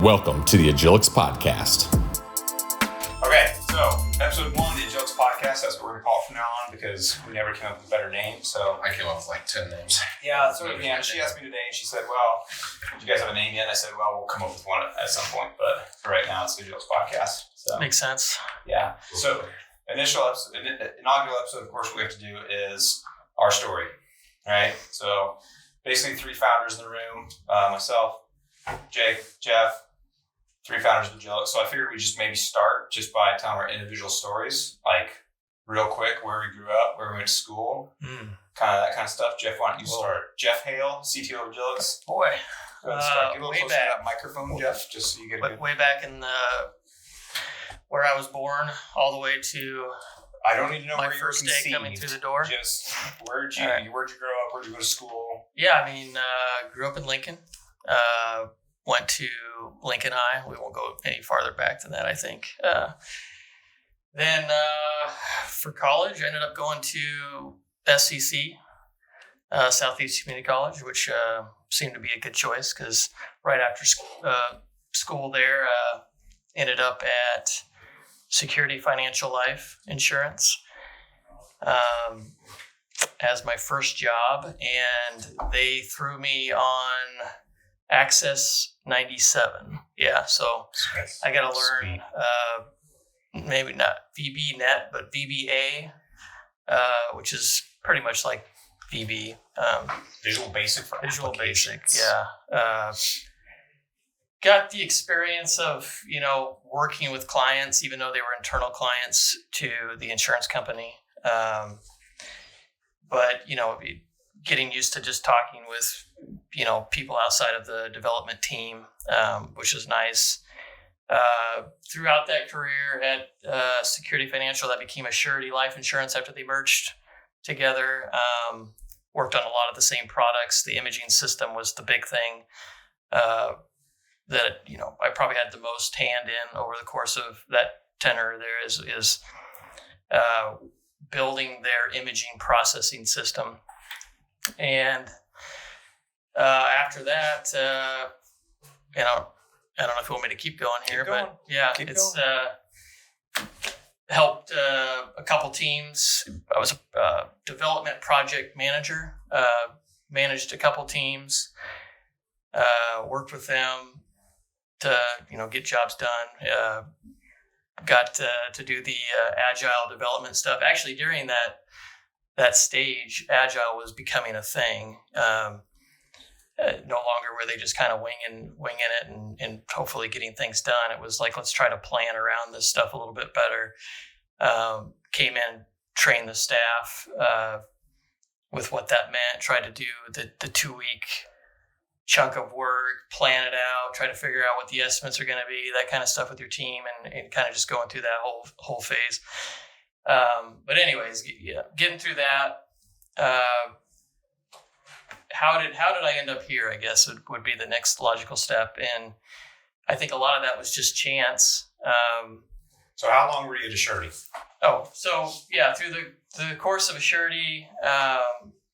Welcome to the Agilx Podcast. Okay, so episode 1 of the Agilx Podcast, that's what we're going to call it from now on because we never came up with a better name. So I came up with like 10 names. Yeah, so yeah, she asked me today and she said, well, do you guys have a name yet? And I said, well, we'll come up with one at some point, but for right now it's the Agilx Podcast. So makes sense. Yeah. So inaugural episode, of course, what we have to do is our story, right? So basically 3 founders in the room, myself, Jake, Jeff, 3 founders of Agilx. So I figured we'd just maybe start just by telling our individual stories, like real quick, where we grew up, where we went to school, kind of that kind of stuff. Jeff, why don't you start? Jeff Hale, CTO of Agilx. Boy, Go ahead and start. Get a little closer to that microphone, Jeff, just so you get a good... Way back in where I was born, all the way to I don't need to know my where you first day coming through the door. Just where'd you grow up? Where'd you go to school? Yeah, I mean, grew up in Lincoln. Went to Lincoln High. We won't go any farther back than that, I think. Then for college, I ended up going to SCC, Southeast Community College, which seemed to be a good choice because right after school there, ended up at Security Financial Life Insurance as my first job, and they threw me on Access 97. Yeah, so I got to learn maybe not VB.net, but VBA, which is pretty much like VB. Visual Basic for Visual Basic, applications. yeah. Got the experience of, working with clients, even though they were internal clients to the insurance company. But, getting used to just talking with, people outside of the development team, which is nice. Throughout that career at Security Financial, that became a Surety Life Insurance after they merged together. Worked on a lot of the same products. The imaging system was the big thing that, I probably had the most hand in over the course of that tenure there is building their imaging processing system. And after that, I don't know if you want me to keep going here, but yeah, helped a couple teams. I was a development project manager, managed a couple teams, worked with them to, get jobs done. Got to do the agile development stuff. Actually, during that stage, agile was becoming a thing. No longer were they just kind of winging it and hopefully getting things done. It was like, let's try to plan around this stuff a little bit better. Came in, trained the staff with what that meant, tried to do the 2-week chunk of work, plan it out, try to figure out what the estimates are going to be, that kind of stuff with your team, and kind of just going through that whole phase. But anyways, getting through that, how did I end up here, I guess would be the next logical step. And I think a lot of that was just chance. So how long were you at a Surety? Through the course of a Surety,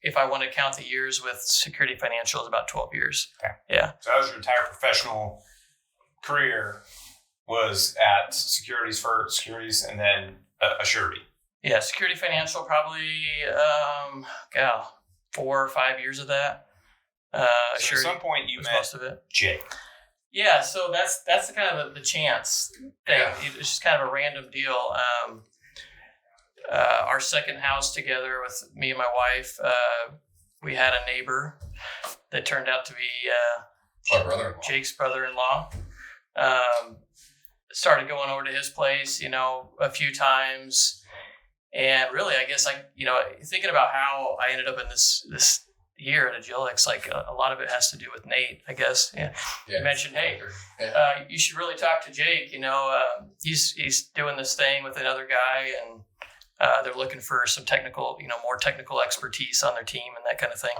if I want to count the years with Security Financial, is about 12 years. Okay. Yeah. So that was your entire professional career was at securities and then a Surety. Yeah, Security Financial, probably, 4 or 5 years of that. So at some point you met most of it. Jake. Yeah, so that's the kind of the chance thing. Yeah. It's just kind of a random deal. Our second house together with me and my wife, we had a neighbor that turned out to be our brother-in-law. Jake's brother-in-law. Started going over to his place, a few times. And really, I guess thinking about how I ended up in this year at Agilx, like a lot of it has to do with Nate, I guess. Yeah. You mentioned, hey, you should really talk to Jake. He's doing this thing with another guy, and they're looking for some technical, more technical expertise on their team and that kind of thing.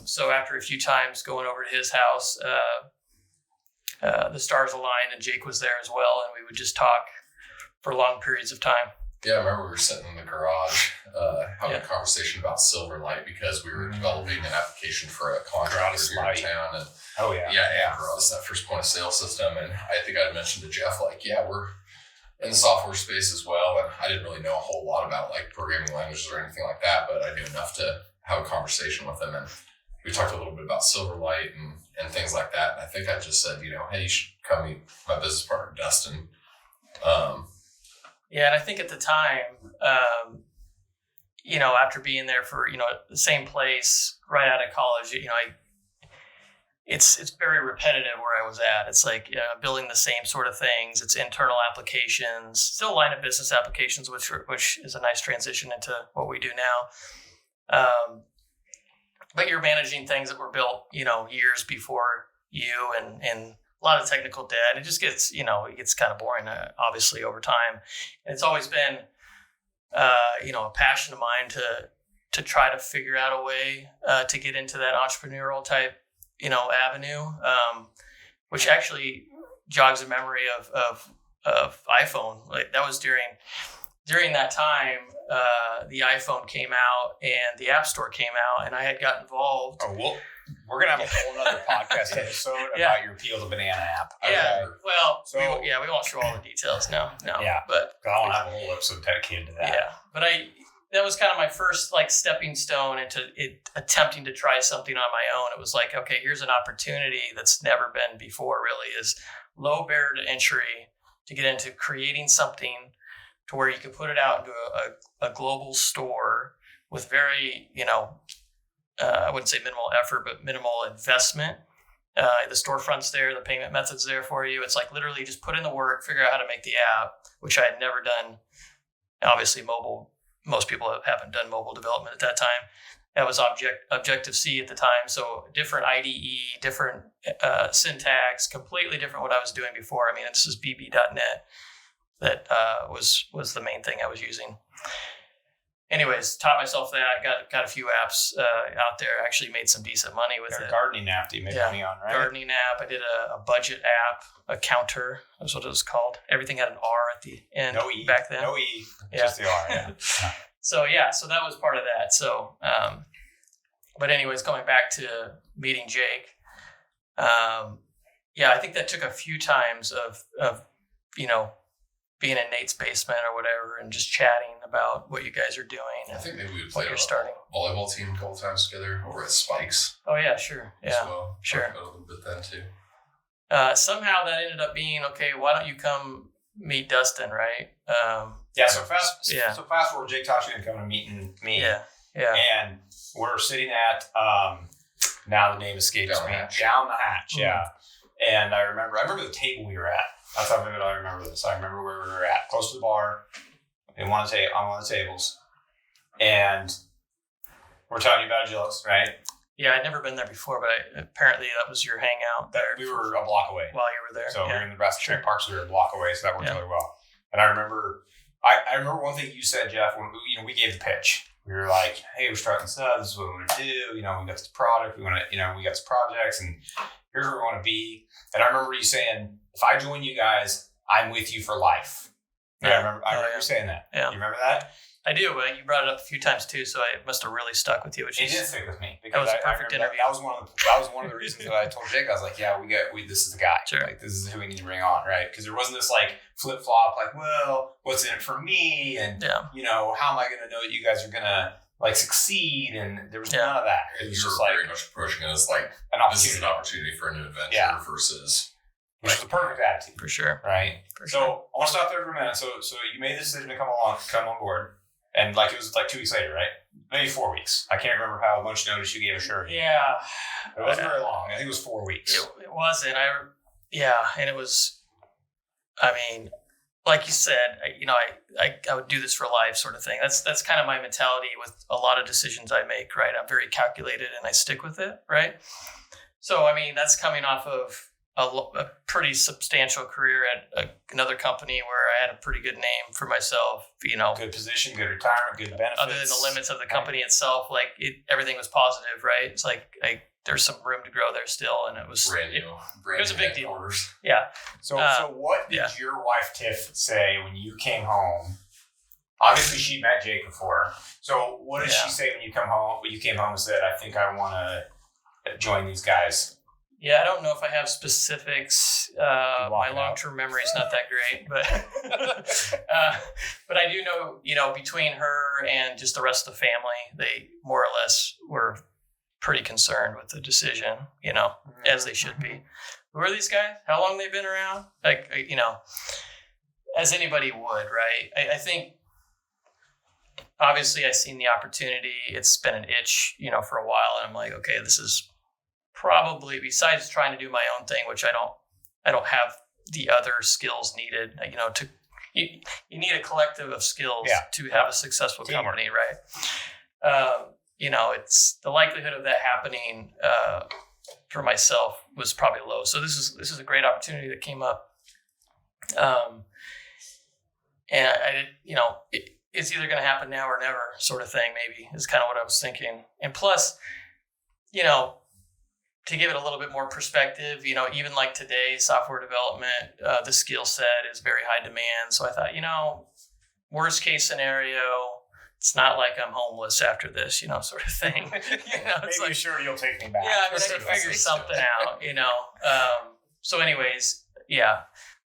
So after a few times going over to his house, the stars aligned and Jake was there as well, and we would just talk for long periods of time. Yeah, I remember we were sitting in the garage having a conversation about Silverlight because we were developing an application for a contractor here in town. And it's that first point of sale system. And I think I mentioned to Jeff, like, we're in the software space as well. And I didn't really know a whole lot about like programming languages or anything like that, but I knew enough to have a conversation with him. And we talked a little bit about Silverlight and things like that. And I think I just said, hey, you should come meet my business partner, Dustin. And I think at the time, after being there for, the same place right out of college, it's very repetitive where I was at. It's like building the same sort of things. It's internal applications, still line of business applications, which is a nice transition into what we do now. But you're managing things that were built, years before you and a lot of technical debt. It just gets, it gets kind of boring, obviously, over time. And it's always been, a passion of mine to try to figure out a way to get into that entrepreneurial type, avenue, which actually jogs a memory of iPhone. Like that was during that time, the iPhone came out and the App Store came out, and I had got involved. Oh, we're going to have a whole other podcast episode about your Peel the Banana app. Yeah. Well, we won't show all the details. No. Yeah. But I want to have a whole episode dedicated to that. Yeah. But that was kind of my first like stepping stone into attempting to try something on my own. It was like, okay, here's an opportunity that's never been before, really, is low barrier to entry to get into creating something to where you can put it out into a global store with very, I wouldn't say minimal effort, but minimal investment. The storefront's there, the payment method's there for you. It's like literally just put in the work, figure out how to make the app, which I had never done. Obviously, mobile, most people haven't done mobile development at that time. That was Objective-C at the time. So different IDE, different syntax, completely different what I was doing before. I mean, this is BB.NET that was the main thing I was using. Anyways, taught myself that, got a few apps out there, actually made some decent money with it. Gardening app that you made money on, right? Gardening app. I did a budget app, a counter. That's what it was called. Everything had an R at the end. No E. Back then. No E, just the R, yeah. So that was part of that. So, but anyways, going back to meeting Jake, I think that took a few times of being in Nate's basement or whatever and just chatting about what you guys are doing. I think maybe we played you're starting. Volleyball team a couple times together over at Spikes. Oh yeah, sure. Yeah, as well. Sure. A little bit then too. Somehow that ended up being, okay, why don't you come meet Dustin, right? So fast forward, Jake taught you to come to meeting me. Yeah. And we're sitting at, now the name escapes me. Down the hatch, yeah. And I remember the table we were at. That's how vivid I remember this. I remember where we were at, close to the bar, on one of the tables. And we're talking about Agilx, right? Yeah, I'd never been there before, but apparently that was your hangout there. We were a block away. While you were there. So we were in the Nebraska Train Park, so we were a block away, so that worked really well. And I remember one thing you said, Jeff, when we gave the pitch. We were like, hey, we're starting this up, this is what we want to do, we got this product, we want to, we got some projects, and here's where we want to be. And I remember you saying, if I join you guys, I'm with you for life. Yeah, I remember you saying that. Yeah. You remember that? I do, but you brought it up a few times too, so it must have really stuck with you. It did stick with me because that was a perfect interview. That was one of the reasons that I told Jake. I was like, yeah, this is the guy. Sure. Like, this is who we need to bring on, right? Because there wasn't this like flip flop, like, well, what's in it for me, and how am I going to know that you guys are going to like succeed? And there was none of that. It was just like very much approaching it as like this is an opportunity for a new adventure versus. Which is the perfect attitude. For sure. Right? So I want to stop there for a minute. So you made the decision to come on board. And like it was like 2 weeks later, right? Maybe 4 weeks. I can't remember how much notice you gave Assured. Yeah. It wasn't very long. I think it was 4 weeks. It wasn't. And it was, I mean, like you said, I would do this for life sort of thing. That's kind of my mentality with a lot of decisions I make, right? I'm very calculated and I stick with it, right? So, I mean, that's coming off of a pretty substantial career at another company where I had a pretty good name for myself, Good position, good retirement, good benefits. Other than the limits of the company itself, like everything was positive, right? It's like there's some room to grow there still, and it was brand new it was a big deal. Orders. Yeah. So what did your wife Tiff say when you came home obviously she met Jake before. So what did she say when you came home and said, I think I want to join these guys? Yeah, I don't know if I have specifics. My long-term memory is not that great, but I do know, between her and just the rest of the family, they more or less were pretty concerned with the decision, as they should be. Who are these guys? How long they've been around? As anybody would, right? I think, obviously, I've seen the opportunity. It's been an itch, for a while, and I'm like, okay, this is probably, besides trying to do my own thing, which I don't have the other skills needed, you need a collective of skills to have a successful company, right? It's the likelihood of that happening for myself was probably low. So this is a great opportunity that came up. And it's either going to happen now or never, sort of thing, maybe, is kind of what I was thinking. And plus, to give it a little bit more perspective, even like today, software development, the skill set is very high demand. So I thought, worst case scenario, it's not like I'm homeless after this, sort of thing. It's maybe sure you'll take me back. Yeah, I can figure something out, So anyways,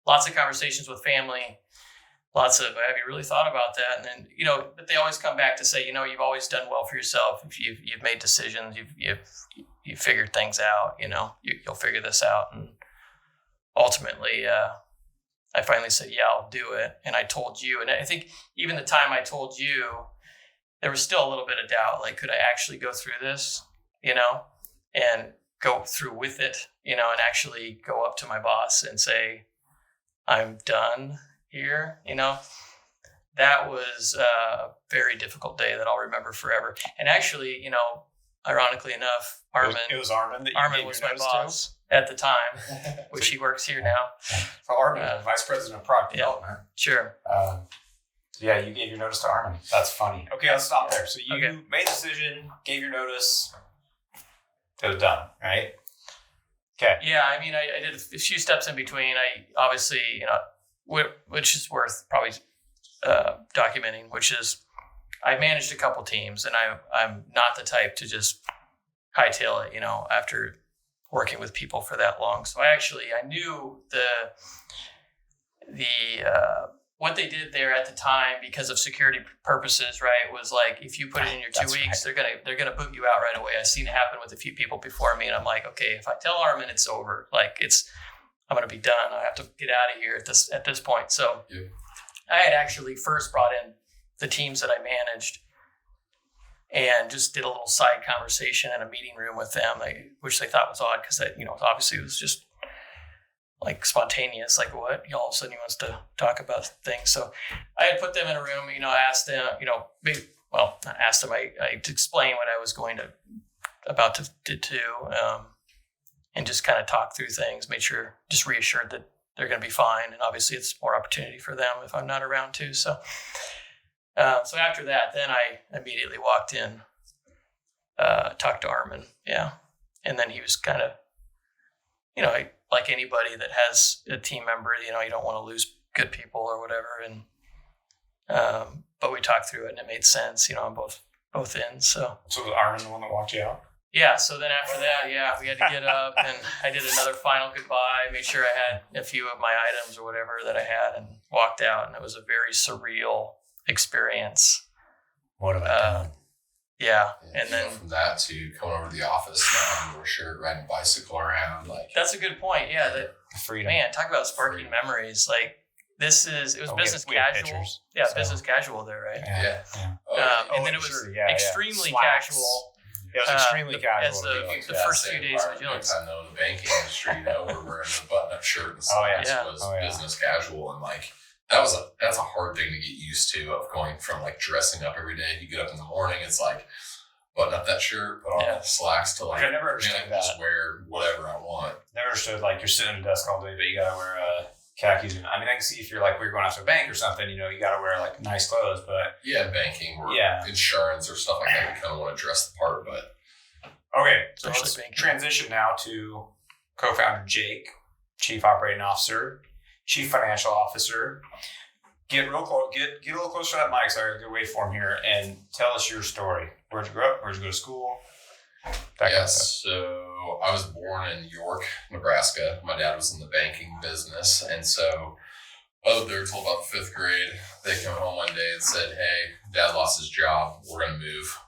lots of conversations with family. Lots of, have you really thought about that? And then, but they always come back to say, you've always done well for yourself. If you've made decisions, you've figured things out, you'll figure this out. And ultimately, I finally said, I'll do it. And I told you, and I think even the time I told you, there was still a little bit of doubt. Like, could I actually go through this, and go through with it, and actually go up to my boss and say, I'm done here, that was a very difficult day that I'll remember forever. And actually, ironically enough, Armin. It was Armin that Armin was my boss at the time, which he works here now. So Armin, Vice President of Product Development. Sure. You gave your notice to Armin. That's funny. Okay, let's stop there. So you made a decision, gave your notice. It was done, right? Okay. Yeah, I did a few steps in between. I obviously, which is worth probably documenting, which is I managed a couple teams, and I'm not the type to just hightail it, after working with people for that long. So I knew the what they did there at the time, because of security purposes, right, was like, if you put it in your 2 weeks, they're gonna boot you out right away. I've seen it happen with a few people before me, and I'm like, okay, if I tell Armin it's over, like I'm gonna be done. I have to get out of here at this point. So I had actually first brought in the teams that I managed and just did a little side conversation in a meeting room with them, which they thought was odd, because obviously it was just like spontaneous, like what, all of a sudden he wants to talk about things. So I had put them in a room, asked them, not asked them, I to explain what I was about to do, and just kind of talk through things, made sure, just reassured that they're going to be fine. And obviously it's more opportunity for them if I'm not around too. So after that, then I immediately walked in, talked to Armin. Yeah. And then he was kind of, like anybody that has a team member, you don't want to lose good people or whatever. And, but we talked through it and it made sense, on both ends. So was Armin the one that walked you out? Yeah. So then after that, we had to get up, and I did another final goodbye, made sure I had a few of my items or whatever that I had, and walked out. And it was a very surreal experience. What have I done? Yeah. And then from that to coming over to the office, not having to wear a shirt, riding a bicycle around, that's a good point. Yeah. That freedom. Man, talk about sparking memories. Like, it was business casual. Yeah, so. Business casual there, right? Yeah. And then it was extremely casual. Yeah, it was extremely casual. As the first few days of Agilx. I know the banking industry, we're wearing a button-up shirt and slacks was business casual, and that's a hard thing to get used to, of going from dressing up every day. You get up in the morning, it's like button up that shirt, put on slacks to I never understood that. Just wear whatever I want. Never understood you're sitting at a desk all day, but you gotta wear khakis. And I can see if you're we're going out to a bank or something, you gotta wear nice clothes, but banking or insurance or stuff like that, you kind of want to dress the part. But okay, so let's transition now to co-founder Jake, Chief Operating Officer, Chief Financial Officer. get real close. Get a little closer to that mic. Sorry, good waveform here, and tell us your story. Where'd you grow up? Where'd you go to school? So I was born in York, Nebraska. My dad was in the banking business, and so I lived there till about the 5th grade. They came home one day and said, "Hey, Dad lost his job. We're gonna move."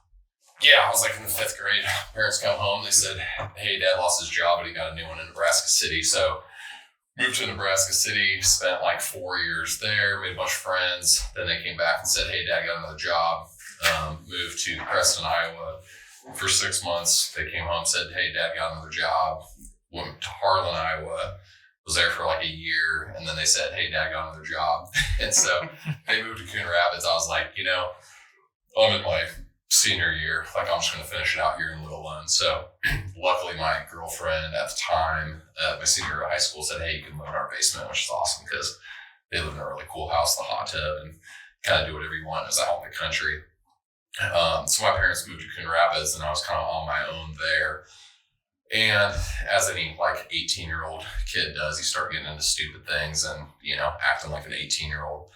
Yeah, I was like in the 5th grade. Parents come home. They said, "Hey, Dad lost his job, but he got a new one in Nebraska City." So moved to Nebraska City, spent like 4 years there, made a bunch of friends. Then they came back and said, "Hey, Dad got another job." Moved to Preston, Iowa for 6 months. They came home, said, "Hey, Dad got another job." Went to Harlan, Iowa. Was there for like a year. And then they said, "Hey, Dad got another job." And so they moved to Coon Rapids. I was like, I'm in my senior year. Like, I'm just going to finish it out here and live alone. So luckily my girlfriend at the time, my senior year of high school, said, "Hey, you can live in our basement," which is awesome because they live in a really cool house, the hot tub, and kind of do whatever you want. It was out in the country. So my parents moved to Coon Rapids, and I was kind of on my own there. And as any like 18-year-old kid does, you start getting into stupid things and, acting like an 18-year-old.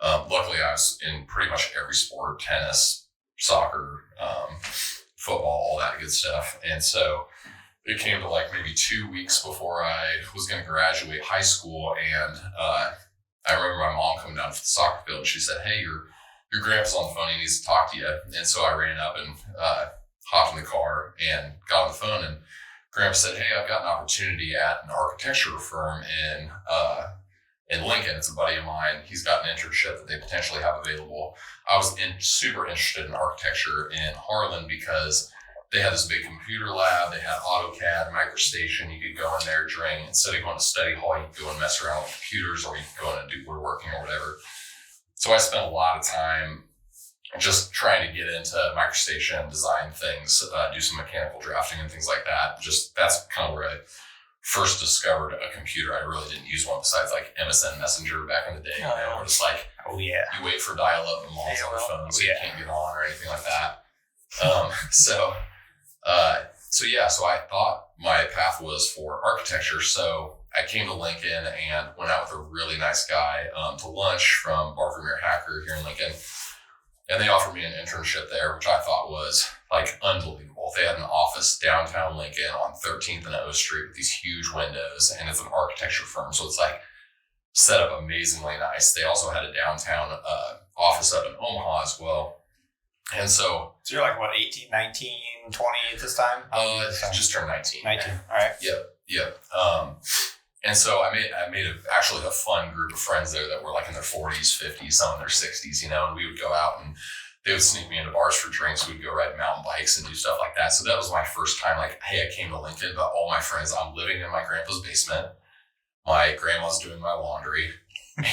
Luckily, I was in pretty much every sport: tennis, soccer, football, all that good stuff. And so it came to like maybe 2 weeks before I was going to graduate high school. And I remember my mom coming down to the soccer field, and she said, "Hey, your grandpa's on the phone. He needs to talk to you." And so I ran up and hopped in the car and got on the phone, and Grandpa said, "Hey, I've got an opportunity at an architecture firm in Lincoln. It's a buddy of mine. He's got an internship that they potentially have available." I was super interested in architecture in Harlan because they had this big computer lab. They had AutoCAD, MicroStation. You could go in there instead of going to study hall, you could go and mess around with computers, or you could go in and do woodworking or whatever. So I spent a lot of time just trying to get into MicroStation, design things, do some mechanical drafting and things like that. That's kind of where I first discovered a computer. I really didn't use one besides like MSN Messenger back in the day. Where it's like, you wait for dial-up and malls on the phone, so you can't get on or anything like that. So I thought my path was for architecture. So I came to Lincoln and went out with a really nice guy to lunch from Bar Vermeer Hacker here in Lincoln. And they offered me an internship there, which I thought was like unbelievable. They had an office downtown Lincoln on 13th and O Street with these huge windows, and it's an architecture firm. So it's like set up amazingly nice. They also had a downtown office up in Omaha as well. And so you're like, what, 18, 19, 20 at this time? Just turned 19. 19, all right. Yep. And so I made actually a fun group of friends there that were like in their 40s, 50s, some in their 60s, and we would go out and they would sneak me into bars for drinks. We'd go ride mountain bikes and do stuff like that. So that was my first time, like, hey, I came to Lincoln, but all my friends, I'm living in my grandpa's basement. My grandma's doing my laundry. I'm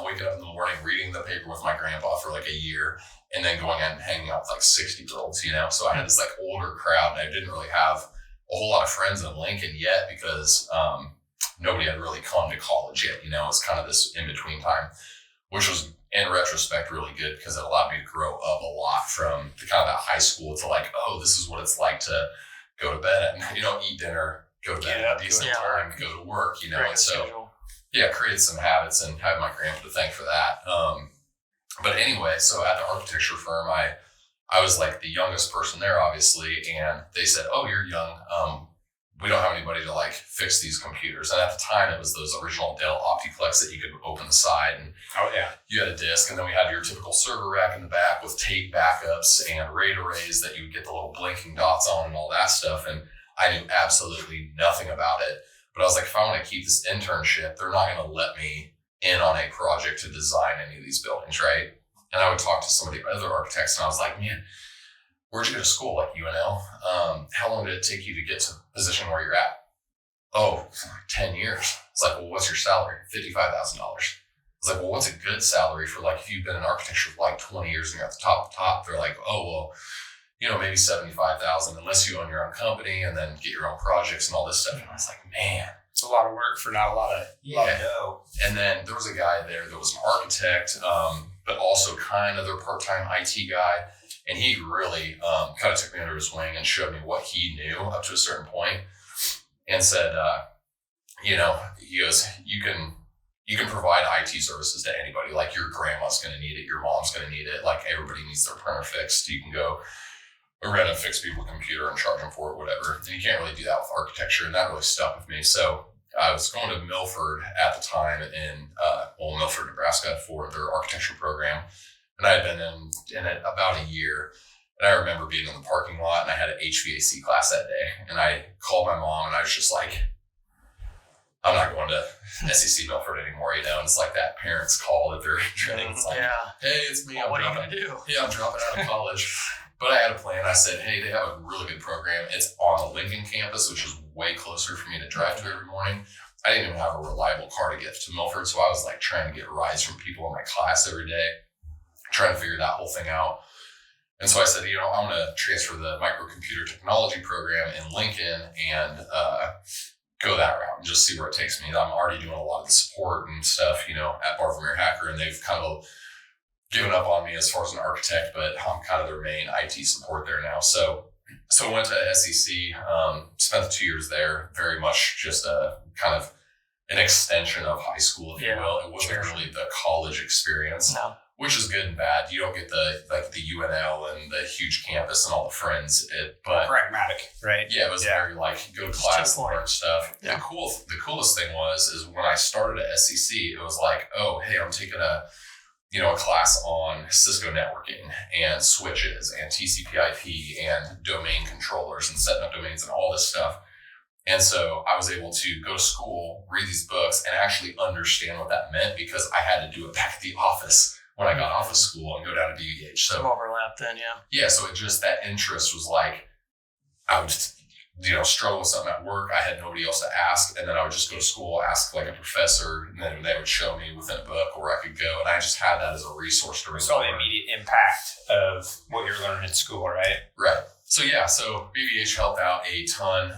waking up in the morning, reading the paper with my grandpa for like a year, and then going out and hanging out with like 60-year-olds, So I had this like older crowd, and I didn't really have a whole lot of friends in Lincoln yet because nobody had really come to college yet. It was kind of this in-between time, which was in retrospect really good because it allowed me to grow up a lot from the kind of that high school to like, oh, this is what it's like to go to bed and, eat dinner, go to bed at a decent time, go to work, and so, created some habits and have my grandpa to thank for that. But anyway, so at the architecture firm, I was like the youngest person there, obviously, and they said, "Oh, you're young. We don't have anybody to like fix these computers." And at the time, it was those original Dell Optiplex that you could open the side, and you had a disk, and then we had your typical server rack in the back with tape backups and RAID arrays that you would get the little blinking dots on and all that stuff. And I knew absolutely nothing about it, but I was like, if I want to keep this internship, they're not going to let me in on a project to design any of these buildings, right? And I would talk to some of the other architects, and I was like, man, where'd you go to school? Like UNL? How long did it take you to get to the position where you're at? Oh, like 10 years. It's like, well, what's your salary? $55,000. It's like, well, what's a good salary for like, if you've been in architecture for like 20 years and you're at the top? They're like, oh, well, maybe 75,000 unless you own your own company and then get your own projects and all this stuff. And I was like, man, it's a lot of work for not a lot of dough. And then there was a guy there that was an architect, but also kind of their part-time IT guy. And he really kind of took me under his wing and showed me what he knew up to a certain point and said, he goes, you can you can provide IT services to anybody. Like your grandma's going to need it, your mom's going to need it. Like everybody needs their printer fixed. You can go rent and fix people's computer and charge them for it, whatever. And you can't really do that with architecture, and that really stuck with me. So I was going to Milford at the time in Milford, Nebraska for their architecture program. And I had been in it about a year. And I remember being in the parking lot, and I had an HVAC class that day. And I called my mom, and I was just like, I'm not going to SEC Milford anymore, you know? And it's like that parents call that they're dreading. It's like, hey, it's me. Well, what are you going to do? Yeah, I'm dropping out of college. But I had a plan. I said, hey, they have a really good program. It's on the Lincoln campus, which is way closer for me to drive to every morning. I didn't even have a reliable car to get to Milford, so I was like trying to get rides from people in my class every day, trying to figure that whole thing out. And so I said, I'm going to transfer the microcomputer technology program in Lincoln and go that route and just see where it takes me. I'm already doing a lot of the support and stuff, at Barvermeer Hacker, and they've kind of given up on me as far as an architect, but I'm kind of their main IT support there now. So I went to SEC, spent the 2 years there, very much just a kind of an extension of high school, if you will. It wasn't really the college experience, which is good and bad. You don't get the UNL and the huge campus and all the friends. But pragmatic, right? Yeah, it was very like go to class, learn stuff. Yeah. The coolest thing is when I started at SEC, it was like, oh, hey, I'm taking a class on Cisco networking and switches and TCP/IP and domain controllers and setting up domains and all this stuff. And so I was able to go to school, read these books, and actually understand what that meant because I had to do it back at the office when I got off of school and go down to BVH. So some overlap then, yeah. Yeah, so it just, that interest was like, I would struggle with something at work. I had nobody else to ask. And then I would just go to school, ask like a professor, and then they would show me within a book where I could go. And I just had that as a resource to saw the immediate impact of what you're learning in school, right? Right. So BVH helped out a ton.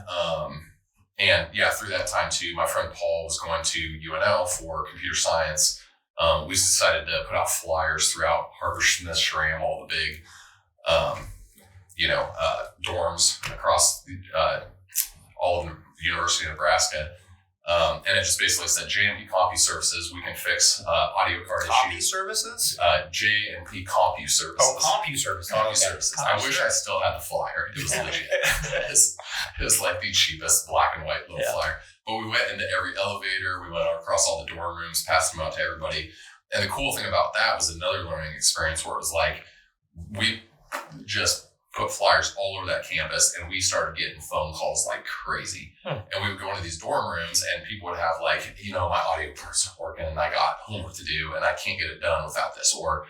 And through that time too, my friend Paul was going to UNL for computer science. We decided to put out flyers throughout Harvard, Smith, Schramm, all the big, dorms across all of the University of Nebraska. And it just basically said J&P Compu Services, we can fix audio card issues. Services? J&P Compu Services. Oh, Compu Services. Compu Services. I wish I still had the flyer. It was legit. It was like the cheapest black and white little flyer. But we went into every elevator. We went across all the dorm rooms, passed them out to everybody. And the cool thing about that was another learning experience where it was like, we just put flyers all over that campus, and we started getting phone calls like crazy. And we would go into these dorm rooms, and people would have like, my audio cards aren't working, and I got homework to do, and I can't get it done without this, or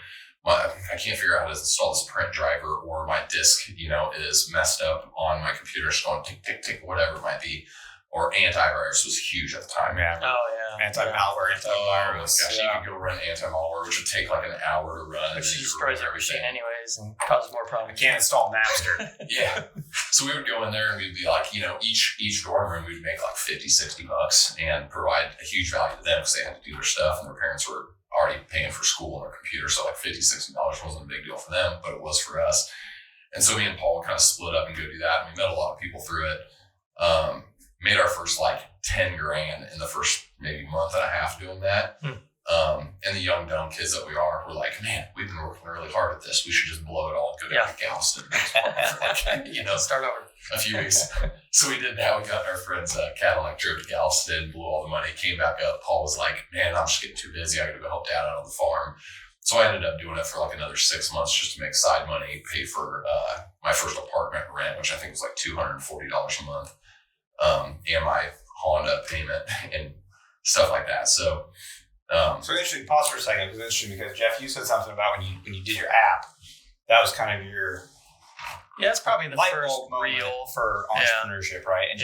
I can't figure out how to install this print driver, or my disk, is messed up on my computer. It's going tick, tick, tick, whatever it might be. Or antivirus was huge at the time. Yeah. Oh, yeah. Anti-malware, antivirus. Gosh, you could go run anti-malware, which would take like an hour to run. Which destroys every machine anyways and causes more problems. I can't install Napster. Yeah. So we would go in there and we'd be like, each dorm room, we'd make like $50-$60 and provide a huge value to them because they had to do their stuff and their parents were already paying for school and their computer. So like $50-$60 wasn't a big deal for them, but it was for us. And so me and Paul kind of split up and go do that. And we met a lot of people through it. Made our first like 10 grand in the first maybe month and a half doing that. And the young, dumb kids that we are, we're like, man, we've been working really hard at this. We should just blow it all and go down to Galveston. Start over. A few weeks. So we did that. We got our friend's Cadillac, drove to Galveston, blew all the money, came back up. Paul was like, man, I'm just getting too busy. I got to go help dad out on the farm. So I ended up doing it for like another 6 months just to make side money, pay for my first apartment rent, which I think was like $240 a month. And my Honda payment and stuff like that. So interesting. Pause for a second. It was interesting because Jeff, you said something about when you did your app, that was kind of your it's probably the light first bulb real for entrepreneurship, right? And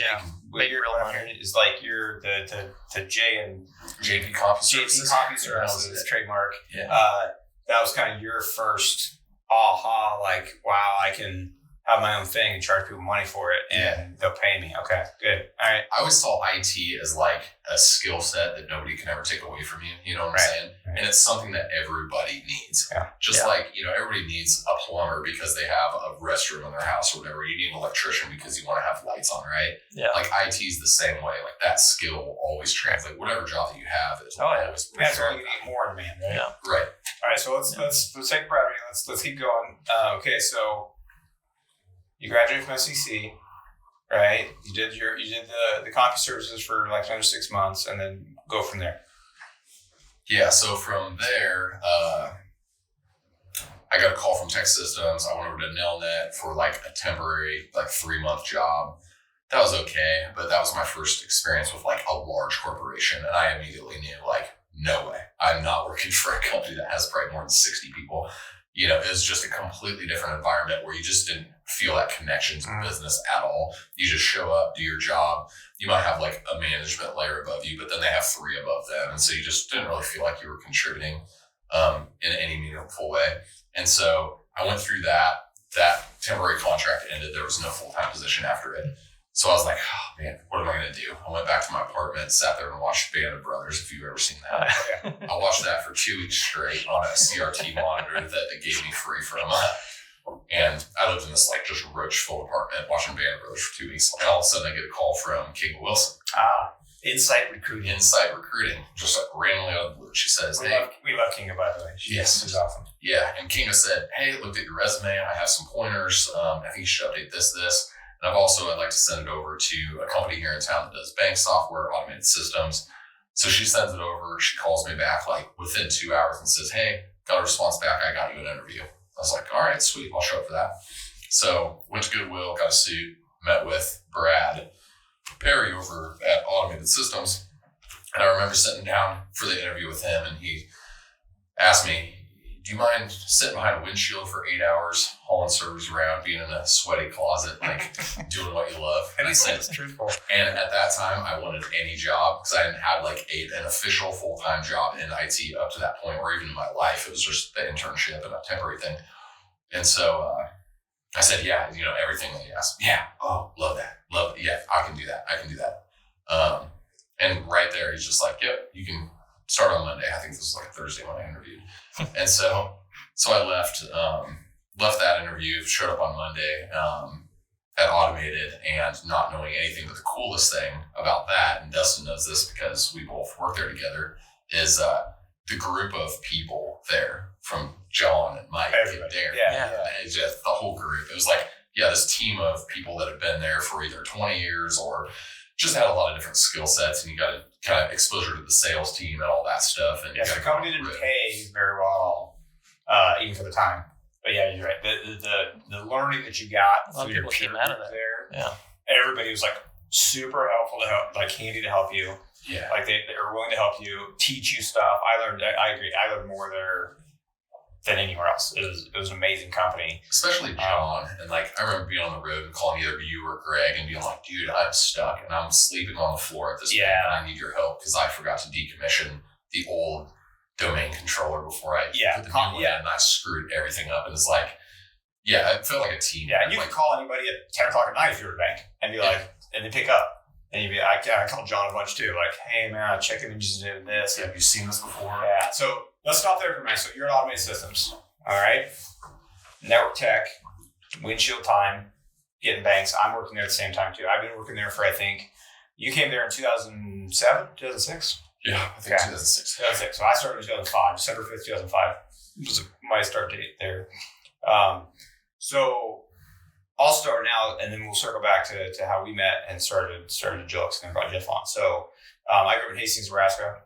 what you're hearing is like you're the J and JP Compu Services. JP Compu Services trademark. Yeah. That was kind of your first aha, like, wow, I can have my own thing and charge people money for it, and they'll pay me. Okay, good. All right. I always saw IT as like a skill set that nobody can ever take away from you. You know what I'm saying? Right. And it's something that everybody needs. Yeah. Just like, everybody needs a plumber because they have a restroom in their house or whatever. You need an electrician because you want to have lights on, right? Yeah. Like IT is the same way. Like that skill will always translate. Whatever job that you have is always. That's why you need more demand, right? Yeah. Right. All right. So let's take priority. Let's keep going. Okay. So you graduated from SEC, right? You did the CompuServices for like another 6 months, and then go from there. Yeah. So from there, I got a call from Tech Systems. I went over to Nelnet for like a temporary, like 3-month job. That was okay, but that was my first experience with like a large corporation, and I immediately knew like, no way, I'm not working for a company that has probably more than 60 people. It was just a completely different environment where you just didn't feel that connection to the business at all. You just show up, do your job. You might have like a management layer above you, but then they have 3 above them. And so you just didn't really feel like you were contributing in any meaningful way. And so I went through that. That temporary contract ended. There was no full-time position after it. So I was like, oh man, what am I going to do? I went back to my apartment, sat there and watched Band of Brothers, if you've ever seen that. I watched that for 2 weeks straight on a CRT monitor that they gave me free for a month. And I lived in this like just roach-filled apartment watching Band of Brothers for 2 weeks. And all of a sudden I get a call from Kinga Wilson. Insight Recruiting. Just like randomly out of the blue. She says, we love Kinga, by the way. She's awesome. Yeah. And Kinga said, hey, looked at your resume. I have some pointers. I think you should update this. And I'd like to send it over to a company here in town that does bank software, automated systems. So she sends it over. She calls me back like within 2 hours and says, hey, got a response back. I got you an interview. I was like, all right, sweet. I'll show up for that. So went to Goodwill, got a suit, met with Brad Perry over at Automated Systems. And I remember sitting down for the interview with him, and he asked me, do you mind sitting behind a windshield for 8 hours, hauling servers around, being in a sweaty closet, like doing what you love? And I said, it's truthful. And at that time, I wanted any job because I hadn't had like an official full-time job in IT up to that point, or even in my life. It was just the internship and a temporary thing. And so I said, yeah, everything that he asked. Yeah. Oh, love that. Love it. Yeah, I can do that. And right there, he's just like, yep, you can start on Monday. I think this was like Thursday when I interviewed. And so I left that interview, showed up on Monday at Automated, and not knowing anything. But the coolest thing about that, and Dustin knows this because we both work there together, is the group of people there, from John and Mike and Darren. Yeah. It's just the whole group. It was like, this team of people that have been there for either 20 years or just had a lot of different skill sets, and you got to kind of exposure to the sales team and all that stuff. And the company didn't pay very well, even for the time. But yeah, you're right. The learning that you got, a lot of people came out of that. There, everybody was like super helpful to help, like handy to help you. Yeah, like they were willing to help you, teach you stuff. I agree. I learned more there than anywhere else. It was an amazing company. Especially John. And like, I remember being on the road and calling either you or Greg and being like, dude, I'm stuck and I'm sleeping on the floor at this point, and I need your help because I forgot to decommission the old domain controller before I put the new one in, and I screwed everything up. And it's like, it felt like a team. Yeah, and you could call anybody at 10 o'clock at night if you were at a bank and be like, and they pick up. And you'd be, I called John a bunch too, like, hey man, check images and doing this. Have you seen this before? Yeah. So let's stop there for a minute. So you're at Automated Systems, all right? Network tech, windshield time, getting banks. I'm working there at the same time too. I've been working there for, I think, you came there in 2007, 2006? Yeah, I think 2006. 2006. So I started in 2005, December 5th, 2005 was my start date there. So I'll start now, and then we'll circle back to how we met and started Agilx and brought Jeff on. So I grew up in Hastings, Nebraska.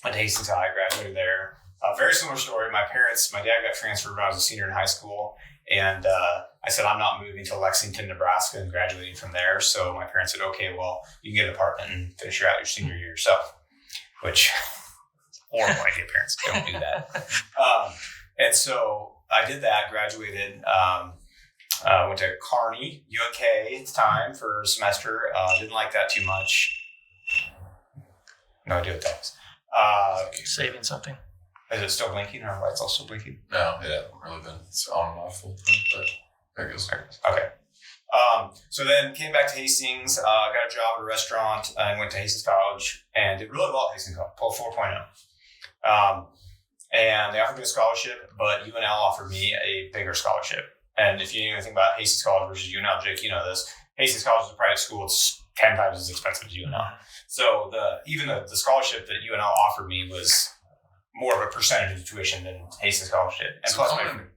Went to Hastings High, graduated there. Very similar story. My dad got transferred when I was a senior in high school, and I said, I'm not moving to Lexington, Nebraska, and graduating from there. So my parents said, okay, well, you can get an apartment and finish out your senior year yourself, which horrible idea, parents. Don't do that. And so I did that, graduated, went to Kearney, UK at the time for a semester. Didn't like that too much. No idea what that is. Saving something. Is it still blinking? Or lights all still blinking? No, it hasn't really been. It's on and off full time, but there it goes. Okay. So then came back to Hastings, got a job at a restaurant, and went to Hastings College, and did really well at Hastings College, pulled 4.0. And they offered me a scholarship, but UNL offered me a bigger scholarship. And if you know anything about Hastings College versus UNL, Jake, you know this. Hastings College is a private school. It's 10 times as expensive as UNL. So even the scholarship that UNL offered me was more of a percentage of tuition than Hastings College did. And so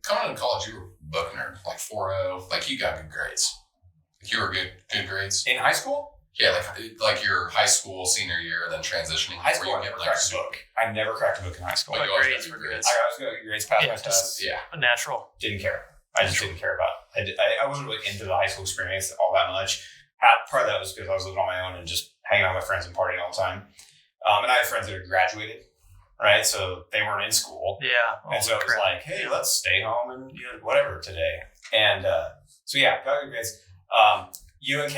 coming in college, you were book nerd, like 4.0, like you got good grades. Like you were good grades. In high school? Yeah, like your high school senior year, then transitioning. High school, I never cracked a book. I never cracked a book in high school. My grades were good. I was good at grades, passed my tests. Yeah. Natural. Didn't care. I just didn't care about it. I wasn't really into the high school experience all that much. Part of that was because I was living on my own and just hanging out with my friends and partying all the time. And I had friends that had graduated, right? So they weren't in school. Yeah. And so it was like, hey, let's stay home and whatever today. And so yeah, got good grades. UNK,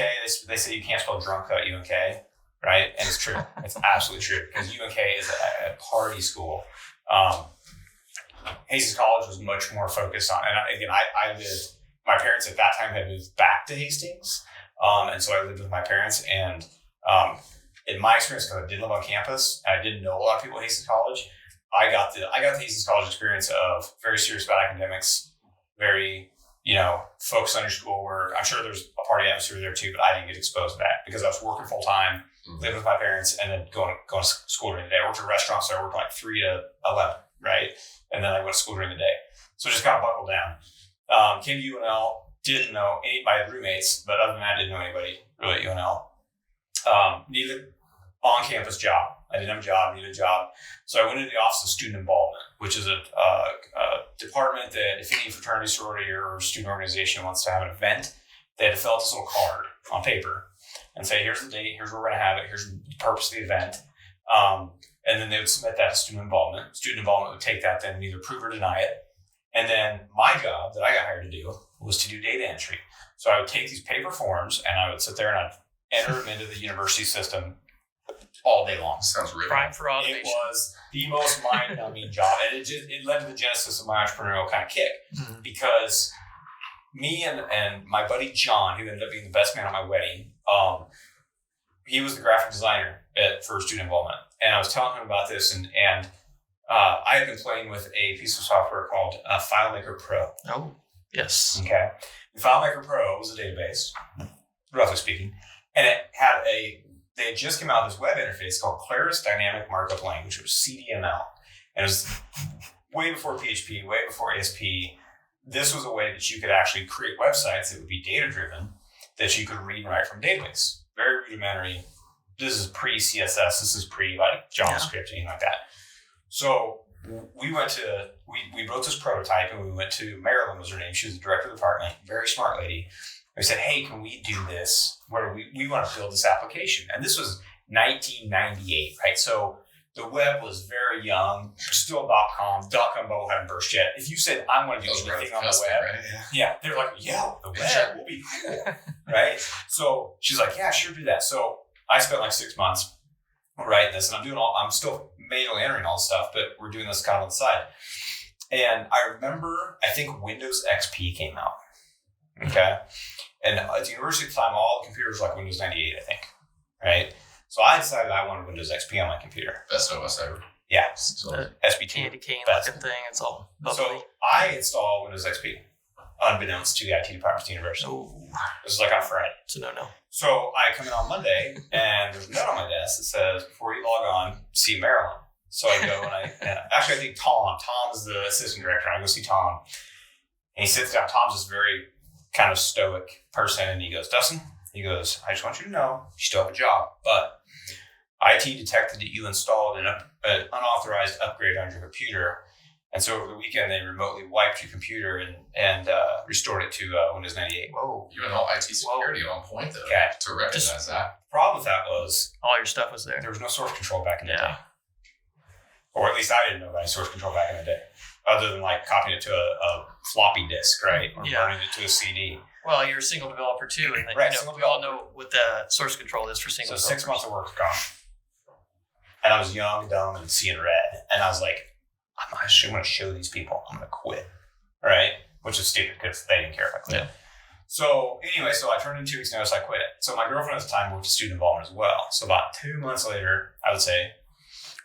they say you can't spell drunk without UNK, right? And it's true. It's absolutely true because UNK is a party school. Hastings College was much more focused on, and again, I lived, my parents at that time had moved back to Hastings. And so I lived with my parents, and in my experience, because I didn't live on campus and I didn't know a lot of people at Hastings College, I got the Hastings College experience of very serious about academics, very, focused on your schoolwork. I'm sure there's a party atmosphere there too, but I didn't get exposed to that because I was working full time, living with my parents, and then going to school during the day. I worked at a restaurant, so I worked like 3 to 11, right? And then I went to school during the day. So just kind of buckled down. Came to UNL, didn't know any, my roommates, but other than that, I didn't know anybody really at UNL. Needed an on-campus job. I didn't have a job, needed a job. So I went into the Office of Student Involvement, which is a department that if any fraternity, sorority, or student organization wants to have an event, they had to fill out this little card on paper and say, here's the date, here's where we're going to have it, here's the purpose of the event. And then they would submit that to Student Involvement. Student Involvement would take that then and either approve or deny it. And then my job that I got hired to do was to do data entry. So I would take these paper forms and I would sit there and I'd enter them into the university system all day long. Sounds really prime for automation. It was the most mind-numbing job, and it led to the genesis of my entrepreneurial kind of kick because me and my buddy John, who ended up being the best man at my wedding, he was the graphic designer for Student Involvement, and I was telling him about this, and I had been playing with a piece of software called FileMaker Pro. Oh, yes. Okay, FileMaker Pro was a database, roughly speaking, and it had they had just come out with this web interface called Claris Dynamic Markup Language, which was CDML. And it was way before PHP, way before ASP. This was a way that you could actually create websites that would be data-driven, that you could read and write from a database. Very rudimentary. This is pre-CSS. This is JavaScript, anything like that. So we went to, we wrote this prototype, and we went to, Marilyn was her name. She was the director of the department, very smart lady. We said, hey, can we do this? Where we want to build this application. And this was 1998, right? So the web was very young, still .com bubble hadn't burst yet. If you said, I want to do anything on the web, right? Yeah, they're like, yeah, the web will be cool, right? So she's like, yeah, sure, do that. So I spent like 6 months writing this, and I'm still manually entering all this stuff, but we're doing this kind of on the side. And I remember, I think Windows XP came out, okay? And at the university at the time, all the computers were like Windows 98, I think, right? So I decided I wanted Windows XP on my computer. Best OS ever. Yeah. So SB2. Candy cane looking thing. It's all bubbly. So I installed Windows XP, unbeknownst to the IT department at the university. Ooh. This is like on Friday. It's a no-no. So I come in on Monday, and there's a note on my desk that says, before you log on, see Marilyn. So I go and actually I think Tom is the assistant director. I go see Tom, and he sits down. Tom's this very kind of stoic person, and he goes, Dustin, I just want you to know you still have a job, but IT detected that you installed an unauthorized upgrade on your computer, and so over the weekend they remotely wiped your computer and restored it to Windows 98. Whoa! You and all IT security on point though to recognize that. The problem with that was all your stuff was there. There was no source control back in the day, or at least I didn't know about source control back in the day, other than like copying it to a floppy disk, right, or running it to a CD. Well, you're a single developer too, and then, we all know what the source control is for single developers. 6 months of work gone. And I was young, dumb, and seeing red. And I was like, I'm not going to show these people. I'm going to quit. Right? Which is stupid because they didn't care if I quit. Yeah. So anyway, so I turned in 2 weeks notice, I quit it. So my girlfriend at the time worked in student involvement as well. So about 2 months later, I would say,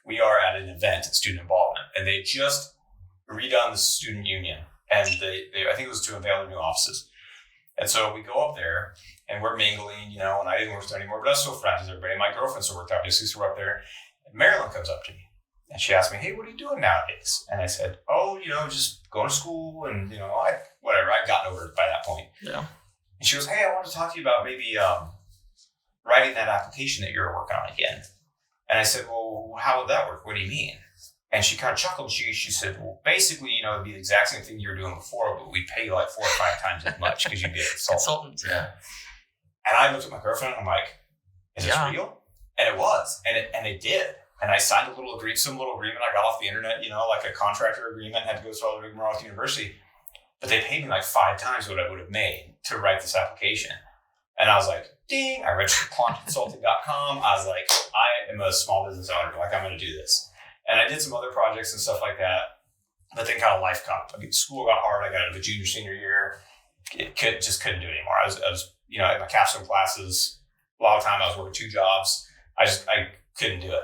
we are at an event at student involvement, and they just redone the student union, and they I think it was to unveil their new offices. And so we go up there and we're mingling, you know, and I didn't work there anymore, but I was still friends with everybody. My girlfriend still worked out, so we're up there, and Marilyn comes up to me and she asked me, "Hey, what are you doing nowadays?" And I said, "Oh, you know, just going to school and, you know, whatever. I'd gotten over it by that point." Yeah. And she goes, "Hey, I wanted to talk to you about maybe writing that application that you were working on again." And I said, "Well, how would that work? What do you mean?" And she kind of chuckled. She said, "Well, basically, you know, it'd be the exact same thing you were doing before, but we'd pay you like 4 or 5 times as much because you'd be a consultant." Yeah. And I looked at my girlfriend and I'm like, "Is this real?" And it was. And it did. And I signed some little agreement I got off the internet, you know, like a contractor agreement, had to go through all the rigmarole with the university. But they paid me like 5 times what I would have made to write this application. And I was like, ding, I registered quantconsulting.com. I was like, I am a small business owner. Like, I'm going to do this. And I did some other projects and stuff like that. But then kind of life caught up. I mean, school got hard. I got into junior, senior year. Just couldn't do it anymore. I was, you know, in my capstone classes, a lot of time I was working 2 jobs. I couldn't do it.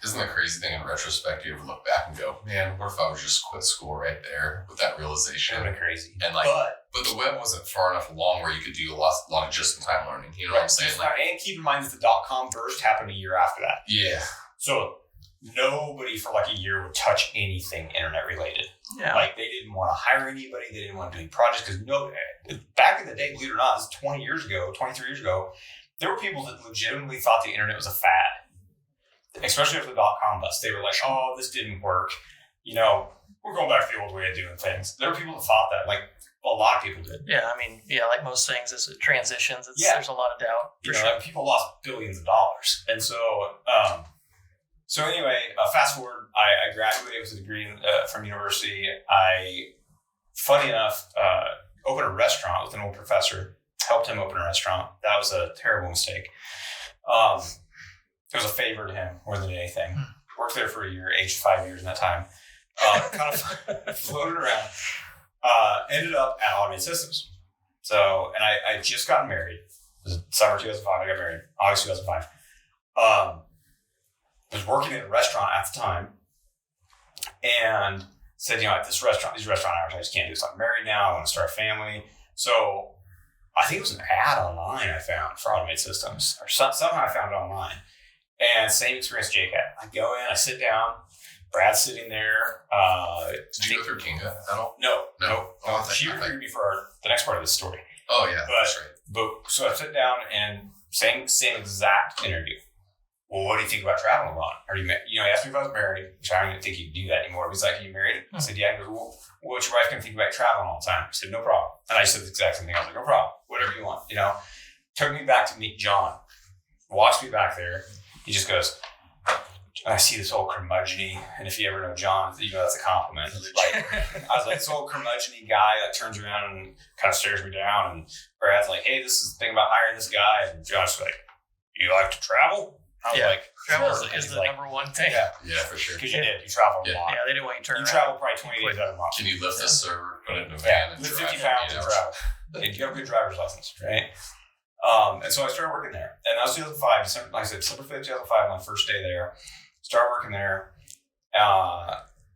Isn't the crazy thing in retrospect, you ever look back and go, man, what if I would just quit school right there with that realization? It would have been crazy. And like, but the web wasn't far enough along where you could do a lot of just-in-time learning. You know what I'm saying? And keep in mind that the .com burst happened a year after that. Yeah. So nobody for like a year would touch anything internet related. Yeah. Like they didn't want to hire anybody. They didn't want to do any projects because back in the day, believe it or not, this is 23 years ago, there were people that legitimately thought the internet was a fad. Especially after the .com bust. They were like, "Oh, this didn't work. You know, we're going back to the old way of doing things." There were people that thought that. Like, a lot of people did. Yeah, I mean, like most things, as it transitions, there's a lot of doubt. For sure. Like, people lost billions of dollars. And so, anyway, fast forward, I graduated with a degree from university. Funny enough, opened a restaurant with an old professor. Helped him open a restaurant. That was a terrible mistake. It was a favor to him more than anything. Worked there for a year, aged 5 years in that time. Kind of floated around. Ended up at Automated Systems. So, and I just gotten married. It was summer 2005. I got married August 2005. Was working in a restaurant at the time, and said, you know, at these restaurant hours, I just can't do this. I'm married now. I want to start a family. So, I think it was an ad online I found for Automated Systems, or somehow I found it online. And same experience Jake had. I go in, I sit down, Brad's sitting there. Did you go through Kinga at all? No. Oh, she recruited me for the next part of the story. Oh, yeah, that's right. But so I sit down and same exact interview. Well, what do you think about traveling a lot? Are you, you know, he asked me if I was married, which I don't even think he'd do that anymore. He's like, "Are you married?" I said, "Yeah." He goes, "Well, what's your wife going to think about traveling all the time?" I said, "No problem." And I said the exact same thing. I was like, "No problem. Whatever you want." You know, took me back to meet John. Walks me back there. He just goes, and I see this old curmudgeon-y, and if you ever know John, you know that's a compliment. Like, I was like, this old curmudgeon-y guy that turns around and kind of stares me down, and Brad's like, "Hey, this is the thing about hiring this guy," and John's like, "You like to travel?" I was like, travel sure. is the number one thing. Yeah, for sure. Because you travel a lot. Yeah, they didn't want you to turn around. You travel probably 20 days out of the month. Can you lift this server, put it in a van, and lift drive 50 pounds and travel? And you have a good driver's license, right? And so I started working there. And that was 2005, December 5th, 2005, my first day there. Started working there.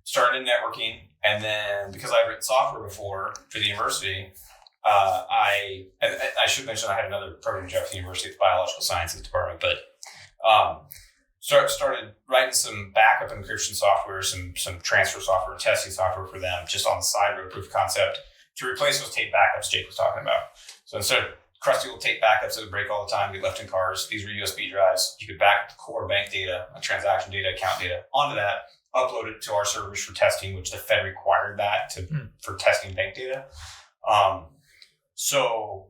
Started in networking. And then because I'd written software before for the university, I should mention I had another program job at the university at the biological sciences department, but started writing some backup encryption software, some transfer software, testing software for them, just on the side of a proof of concept to replace those tape backups Jake was talking about. So instead of crusty old tape backups that would break all the time, get left in cars, these were USB drives. You could back up the core bank data, transaction data, account data onto that, upload it to our servers for testing, which the Fed required that for testing bank data. So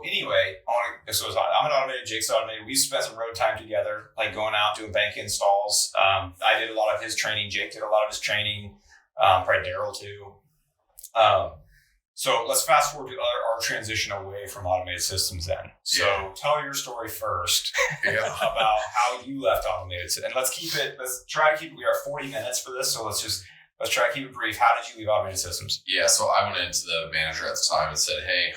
anyway, I'm an automated, Jake's automated. We spent some road time together, like going out, doing bank installs. I did a lot of his training. Jake did a lot of his training. Probably Daryl too. So let's fast forward to our transition away from automated systems then. So tell your story first about how you left automated systems. And let's try to keep it, we are 40 minutes for this. So let's just let's try to keep it brief. How did you leave automated systems? Yeah, so I went into the manager at the time and said, hey,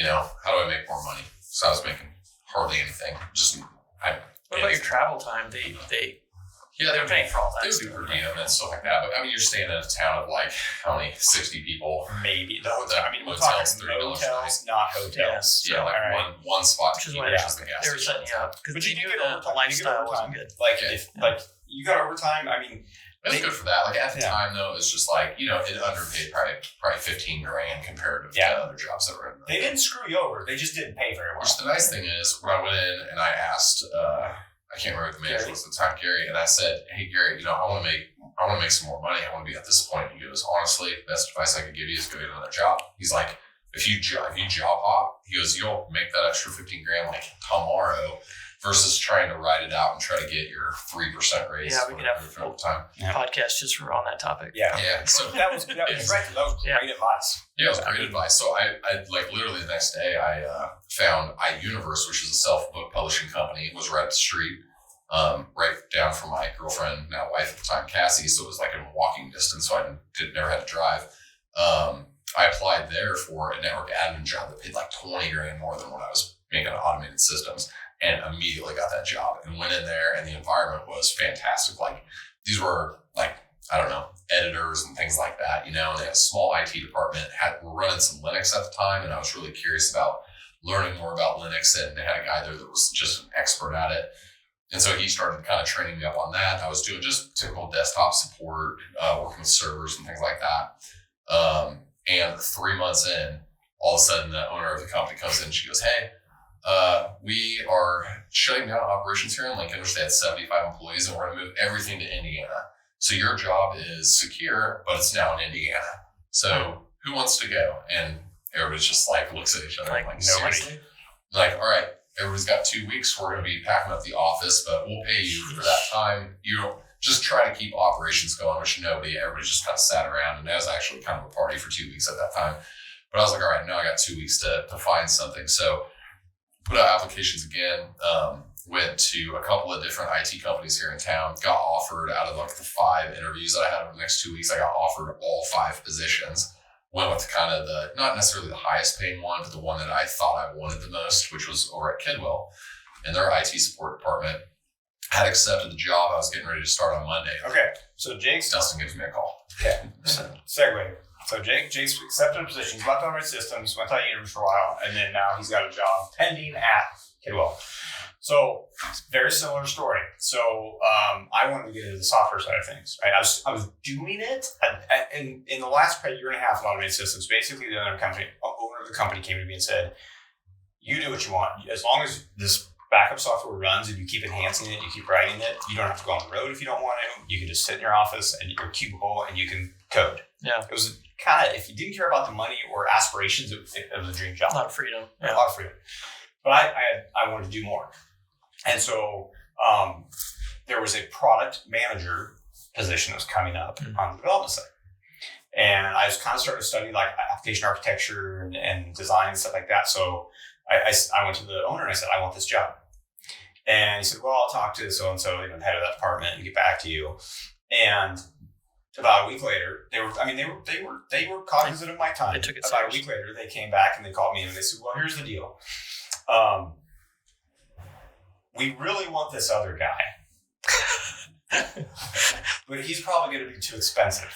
how do I make more money? So I was making hardly anything. What about your travel time? They were paying for all that. They would do per diem and stuff like that. But I mean, you're staying in a town of like how many 60 people? Maybe the hotel. I mean, we're hotels, talking hotels, not hotels. Yeah, so, one spot. Which is why they were setting you up because you knew the lifestyle wasn't good. Like you got overtime. I mean, it was good for that. Like at the time though, it was just like it underpaid probably $15,000 compared to other jobs that were in. They didn't screw you over. They just didn't pay very well. Which the nice thing is, when I went in and I asked. I can't remember the manager was at the time, Gary, and I said, "Hey, Gary, I want to make some more money. I want to be at this point." He goes, "Honestly, best advice I could give you is go get another job." He's like, "If you job hop," he goes, "you'll make that extra $15,000 like tomorrow, versus trying to ride it out and try to get your 3% raise." Yeah, we could have a full time podcast just on that topic. Yeah. So that was right. That was great advice. Yeah, it was great advice. So I like literally the next day I found iUniverse, which is a self-book publishing company. It was right up the street, right down from my girlfriend, now wife at the time, Cassie. So it was like in walking distance. So I never had to drive. I applied there for a network admin job that paid like $20,000 more than what I was making on automated systems, and immediately got that job and went in there, and the environment was fantastic. Like these were like, I don't know, editors and things like that, and they had a small IT department, were running some Linux at the time. And I was really curious about learning more about Linux, and they had a guy there that was just an expert at it. And so he started kind of training me up on that. I was doing just typical desktop support, working with servers and things like that. And 3 months in, all of a sudden the owner of the company comes in and she goes, "Hey, we are shutting down operations here in Lincoln," which they had 75 employees, "and we're going to move everything to Indiana. So your job is secure, but it's now in Indiana. So who wants to go?" And everybody's just like looks at each other like nobody. Seriously? Like, all right, everybody's got 2 weeks. We're going to be packing up the office, but we'll pay you for that time. You just try to keep operations going, which everybody just kind of sat around. And that was actually kind of a party for 2 weeks at that time. But I was like, all right, now I got 2 weeks to find something. So put out applications again, went to a couple of different IT companies here in town, got offered out of like the 5 interviews that I had over the next 2 weeks. I got offered all 5 positions. Went with kind of not necessarily the highest paying one, but the one that I thought I wanted the most, which was over at Kidwell. And their IT support department had accepted the job. I was getting ready to start on Monday. Okay, so Dustin gives me a call. Yeah, segue. So Jake's accepted a position. He's left automated systems, went to iUniverse for a while, and then now he's got a job pending at Kidwell. So very similar story. So I wanted to get into the software side of things. Right, I was doing it, and in the last year and a half of automated systems, basically the owner of the company came to me and said, "You do what you want. As long as this backup software runs and you keep enhancing it, you keep writing it, you don't have to go on the road if you don't want to. You can just sit in your office and your cubicle and you can code." Yeah. It was kind of, if you didn't care about the money or aspirations, it was a dream job. A lot of freedom. Yeah. A lot of freedom. But I wanted to do more. And so there was a product manager position that was coming up on the development side. And I was kind of starting to study like application architecture and design and stuff like that. So I went to the owner and I said, "I want this job." And he said, "Well, I'll talk to so-and-so, the head of that department, and get back to you." And about a week later, they were cognizant of my time. They took it about serious. a week later, they came back and they called me and they said, "Well, here's the deal. We really want this other guy, but he's probably going to be too expensive.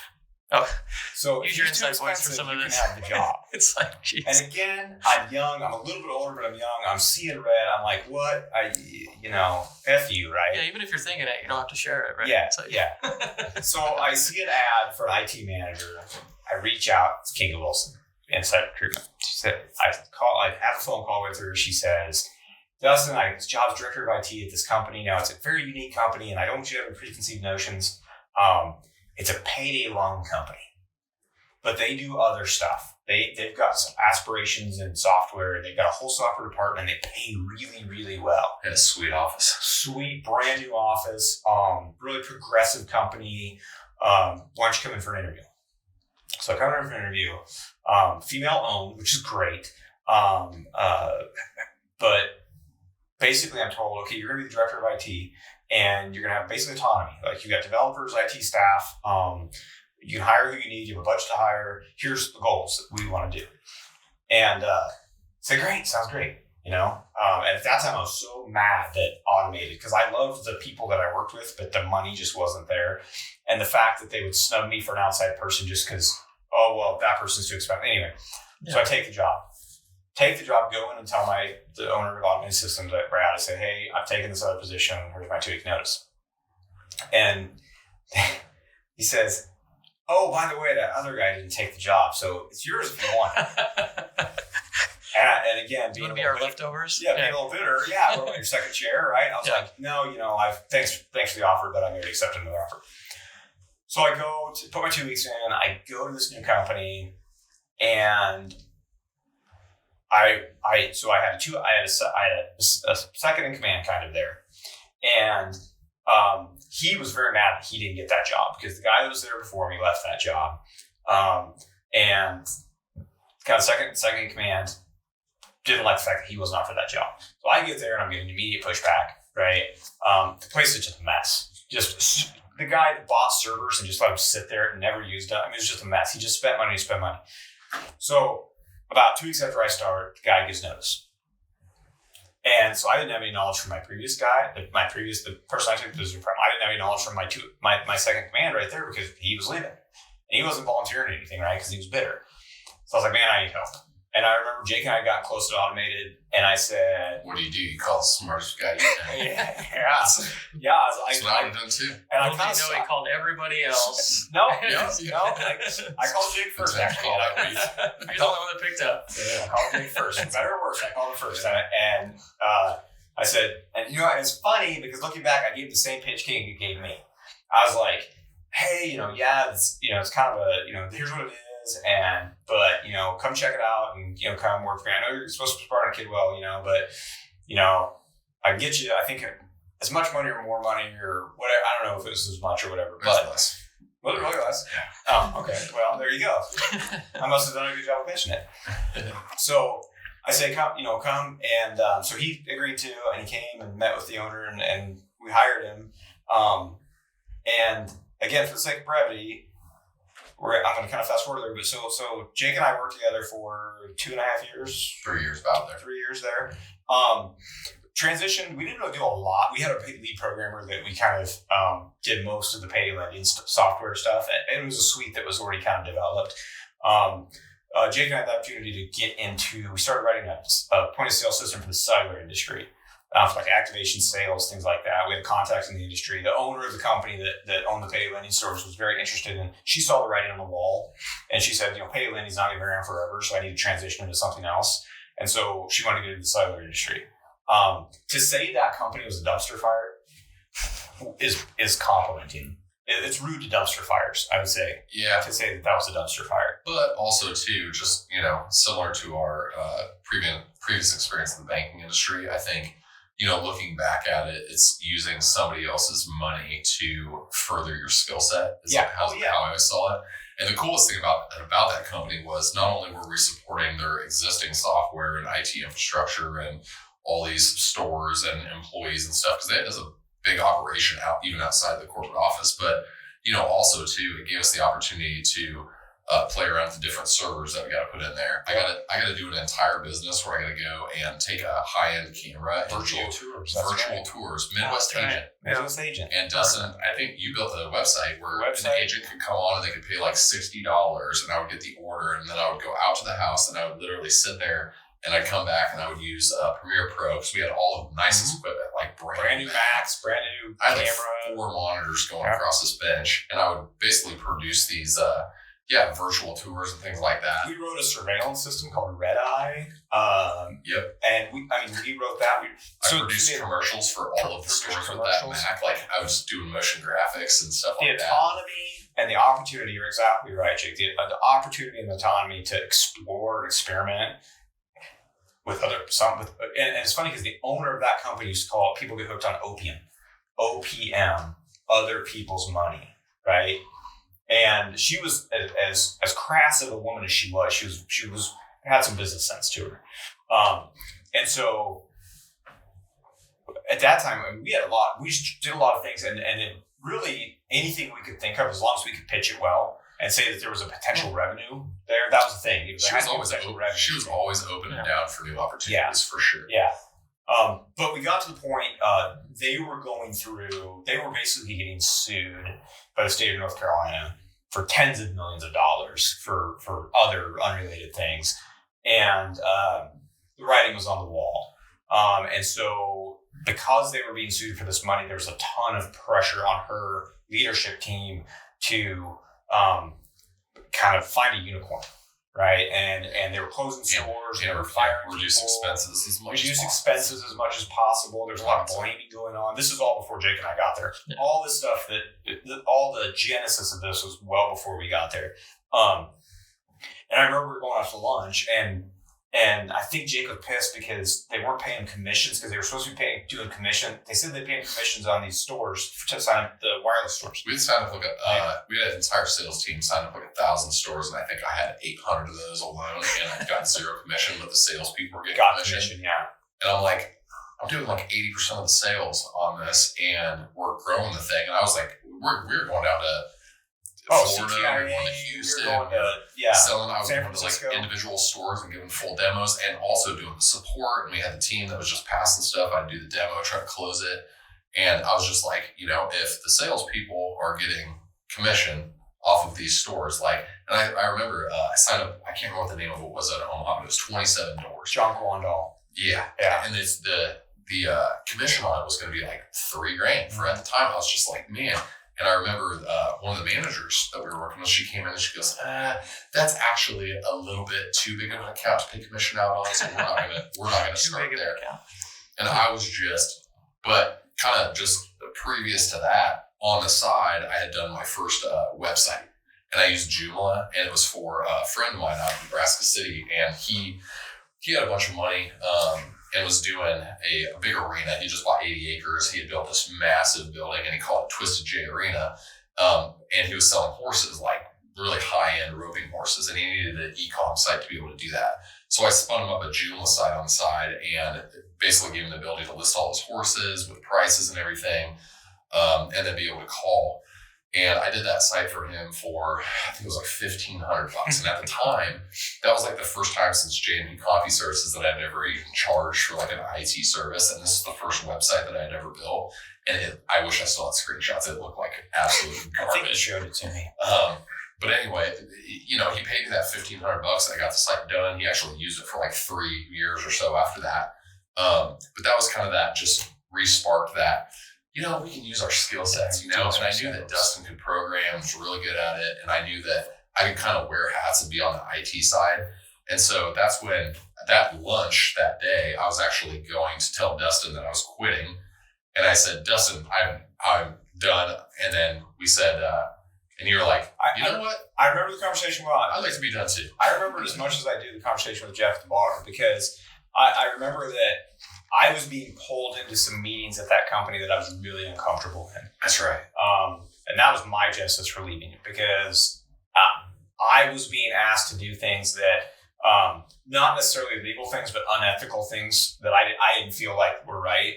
Oh, so use your inside voice for some of this. You can have the job." It's like, geez. And again, I'm young. I'm a little bit older, but I'm young. I'm seeing red. I'm like, what? F you, right? Yeah, even if you're thinking it, you don't have to share it, right? Yeah, It's like, yeah. So I see an ad for an IT manager. I reach out. It's Kinga Wilson, Inside Recruitment. She said, I have a phone call with her. She says, "Dustin, this job's director of IT at this company. Now, it's a very unique company, and I don't want you to have any preconceived notions. It's a payday loan company, but they do other stuff. They've got some aspirations in software. They've got a whole software department. They pay really, really well. And a sweet office. Sweet, brand new office. Really progressive company. Why don't you come in for an interview?" So I come in for an interview. Female owned, which is great. But basically I'm told, okay, you're going to be the director of IT and you're going to have basically autonomy. Like you got developers, IT staff. You can hire who you need. You have a budget to hire. Here's the goals that we want to do. And I said, great, sounds great. And at that time I was so mad that automated, because I loved the people that I worked with, but the money just wasn't there. And the fact that they would snub me for an outside person just because, that person's too expensive. Anyway, So I take the job, go in and tell the owner of automated systems at Brad, I say, hey, I've taken this other position. Here's my 2-week notice. And he says, oh, by the way, that other guy didn't take the job, so it's yours if you want. And again, do you want to be our leftovers? Yeah, being a little bitter. Yeah, we're on your second chair, right? I was like, no, thanks for the offer, but I'm going to accept another offer. So I go to put my 2 weeks in. I go to this new company, and I had a second in command kind of there, and he was very mad that he didn't get that job because the guy that was there before me left that job, and kind of second in command didn't like the fact that he was not for that job. So I get there and I'm getting immediate pushback. Right, the place is just a mess. Just the guy that bought servers and just let him sit there and never used them. I mean, it was just a mess. He just spent money. So about 2 weeks after I start, the guy gives notice. And so I didn't have any knowledge from my previous guy, the person I took the position from. I didn't have any knowledge from my second command right there because he was leaving. And he wasn't volunteering anything, right? Because he was bitter. So I was like, man, I need help. And I remember Jake and I got close to automated, and I said, what do? You call the smartest guy you can. That's what I would have done too. And I he called everybody else. No. I called Jake first, actually. He's the only one that picked up. Yeah, I called Jake first. Better or worse, I called him first. And I said, and it's funny because looking back, I gave the same pitch King you gave me. I was like, hey, it's kind of a, here's what it is. But come check it out and come work for me. I know you're supposed to be part of Kidwell, but I can get you, I think, as much money or more money or whatever. I don't know if it was as much or whatever, but less. Was it really less? Yeah. Oh, okay. Well, there you go. I must have done a good job of pitching it. So I say, come, and so he agreed to, and he came and met with the owner, and we hired him. And again, for the sake of brevity, I'm going to kind of fast forward there, but so Jake and I worked together for 2.5 years. 3 years about there. 3 years there. Transition, we didn't really do a lot. We had a lead programmer that we kind of did most of the pay lending software stuff, and it was a suite that was already kind of developed. Jake and I had the opportunity to get into, we started writing a point of sale system for the cellular industry. For like activation sales, things like that. We had contacts in the industry. The owner of the company that owned the pay lending stores was very interested in. She saw the writing on the wall, and she said, pay lending is not going to be around forever, so I need to transition into something else. And so she wanted to get into the cellular industry. To say that company was a dumpster fire is complimenting. It's rude to dumpster fires, I would say. Yeah. To say that was a dumpster fire. But also too, just similar to our previous experience in the banking industry, I think. Looking back at it, it's using somebody else's money to further your skill set. How I always saw it. And the coolest thing about that company was not only were we supporting their existing software and IT infrastructure and all these stores and employees and stuff, because that is a big operation even outside the corporate office, but also too, it gave us the opportunity to play around with the different servers that we got to put in there. I got to do an entire business where I got to go and take a high-end camera and virtual tours, Midwest Agent. And Dustin, I think you built a website where an agent could come on and they could pay like $60, and I would get the order, and then I would go out to the house and I would literally sit there. And I'd come back and I would use Premiere Pro because we had all the nicest equipment, like brand new Macs, brand new camera. I had 4 monitors going across this bench, and I would basically produce these virtual tours and things like that. We wrote a surveillance system called Red Eye. Yep. And we wrote that. I produced commercials for all of the stores with that Mac. Like I was doing motion graphics and stuff like that. The autonomy and the opportunity, you're exactly right, Jake. The opportunity and the autonomy to explore and experiment with and it's funny because the owner of that company used to call it, people get hooked on OPM, other people's money, right? And she was as crass of a woman as she was. She had some business sense to her, and so at that time we did a lot of things, and it really anything we could think of, as long as we could pitch it well, and say that there was a potential revenue there. That was the thing. She was always open and down for new opportunities, for sure. Yeah. But we got to the point, they were basically getting sued by the state of North Carolina for tens of millions of dollars for other unrelated things. And the writing was on the wall. And so because they were being sued for this money, there was a ton of pressure on her leadership team to kind of find a unicorn. Right, and they were closing stores, they were firing reduce people, expenses as much as much as possible. There's a lot of blaming going on. This is all before Jake and I got there. Yeah. All this stuff all the genesis of this was well before we got there. And I remember we were going out to lunch, and I think Jake was pissed because they weren't paying commissions because they were supposed to be doing commission. They said they'd pay commissions on these stores to sign up the wireless stores. We had signed up we had an entire sales team sign up 1,000 stores, and I think I had 800 of those alone, and I got zero commission, but the salespeople were getting commission. Yeah. And I'm like, I'm doing like 80% of the sales on this, and we're growing the thing. And I was like, we're going down to Florida, we're going to Houston, selling. I was going to like individual stores and giving full demos, and also doing the support. And we had the team that was just passing stuff. I'd do the demo, try to close it, and I was just like, if the salespeople are getting commission off of these stores, like, and I remember I signed up. I can't remember what the name of it was at Omaha, but it was 27 doors. John Quandall. Yeah, and it's the commission on it was going to be like $3,000 for at the time. I was just like, man. And I remember one of the managers that we were working with, she came in and she goes, that's actually a little bit too big of an account to pay commission out on, so we're not gonna start there. And I was but kind of just previous to that, on the side, I had done my first website, and I used Joomla, and it was for a friend of mine out in Nebraska City, and he had a bunch of money, and was doing a big arena. He just bought 80 acres. He had built this massive building, and he called it Twisted J Arena. And he was selling horses, like really high-end roping horses, and he needed an e-com site to be able to do that. So I spun him up a Joomla site on the side and basically gave him the ability to list all his horses with prices and everything, and then be able to call. And I did that site for him for, I think it was like $1,500. And at the time, that was like the first time since J&B Coffee Services that I'd ever even charged for like an IT service. And this is the first website that I'd ever built. And I wish I still had screenshots. It looked like absolute garbage. I think you showed it to me. But anyway, he paid me that $1,500. I got the site done. He actually used it for like 3 years or so after that. But that was kind of that, just re-sparked that. We can use our skill sets, and I knew that Dustin could program, was really good at it, and I knew that I could kind of wear hats and be on the IT side. And so that's when, at that lunch that day, I was actually going to tell Dustin that I was quitting. And I said, Dustin, I'm done. And then we said, and you were like, what? I remember the conversation well. I'd like to be done too. I remember it as much as I do the conversation with Jeff at the bar, because I remember that I was being pulled into some meetings at that company that I was really uncomfortable in. That's right. And that was my genesis for leaving it, because I was being asked to do things that, not necessarily legal things, but unethical things that I didn't feel like were right.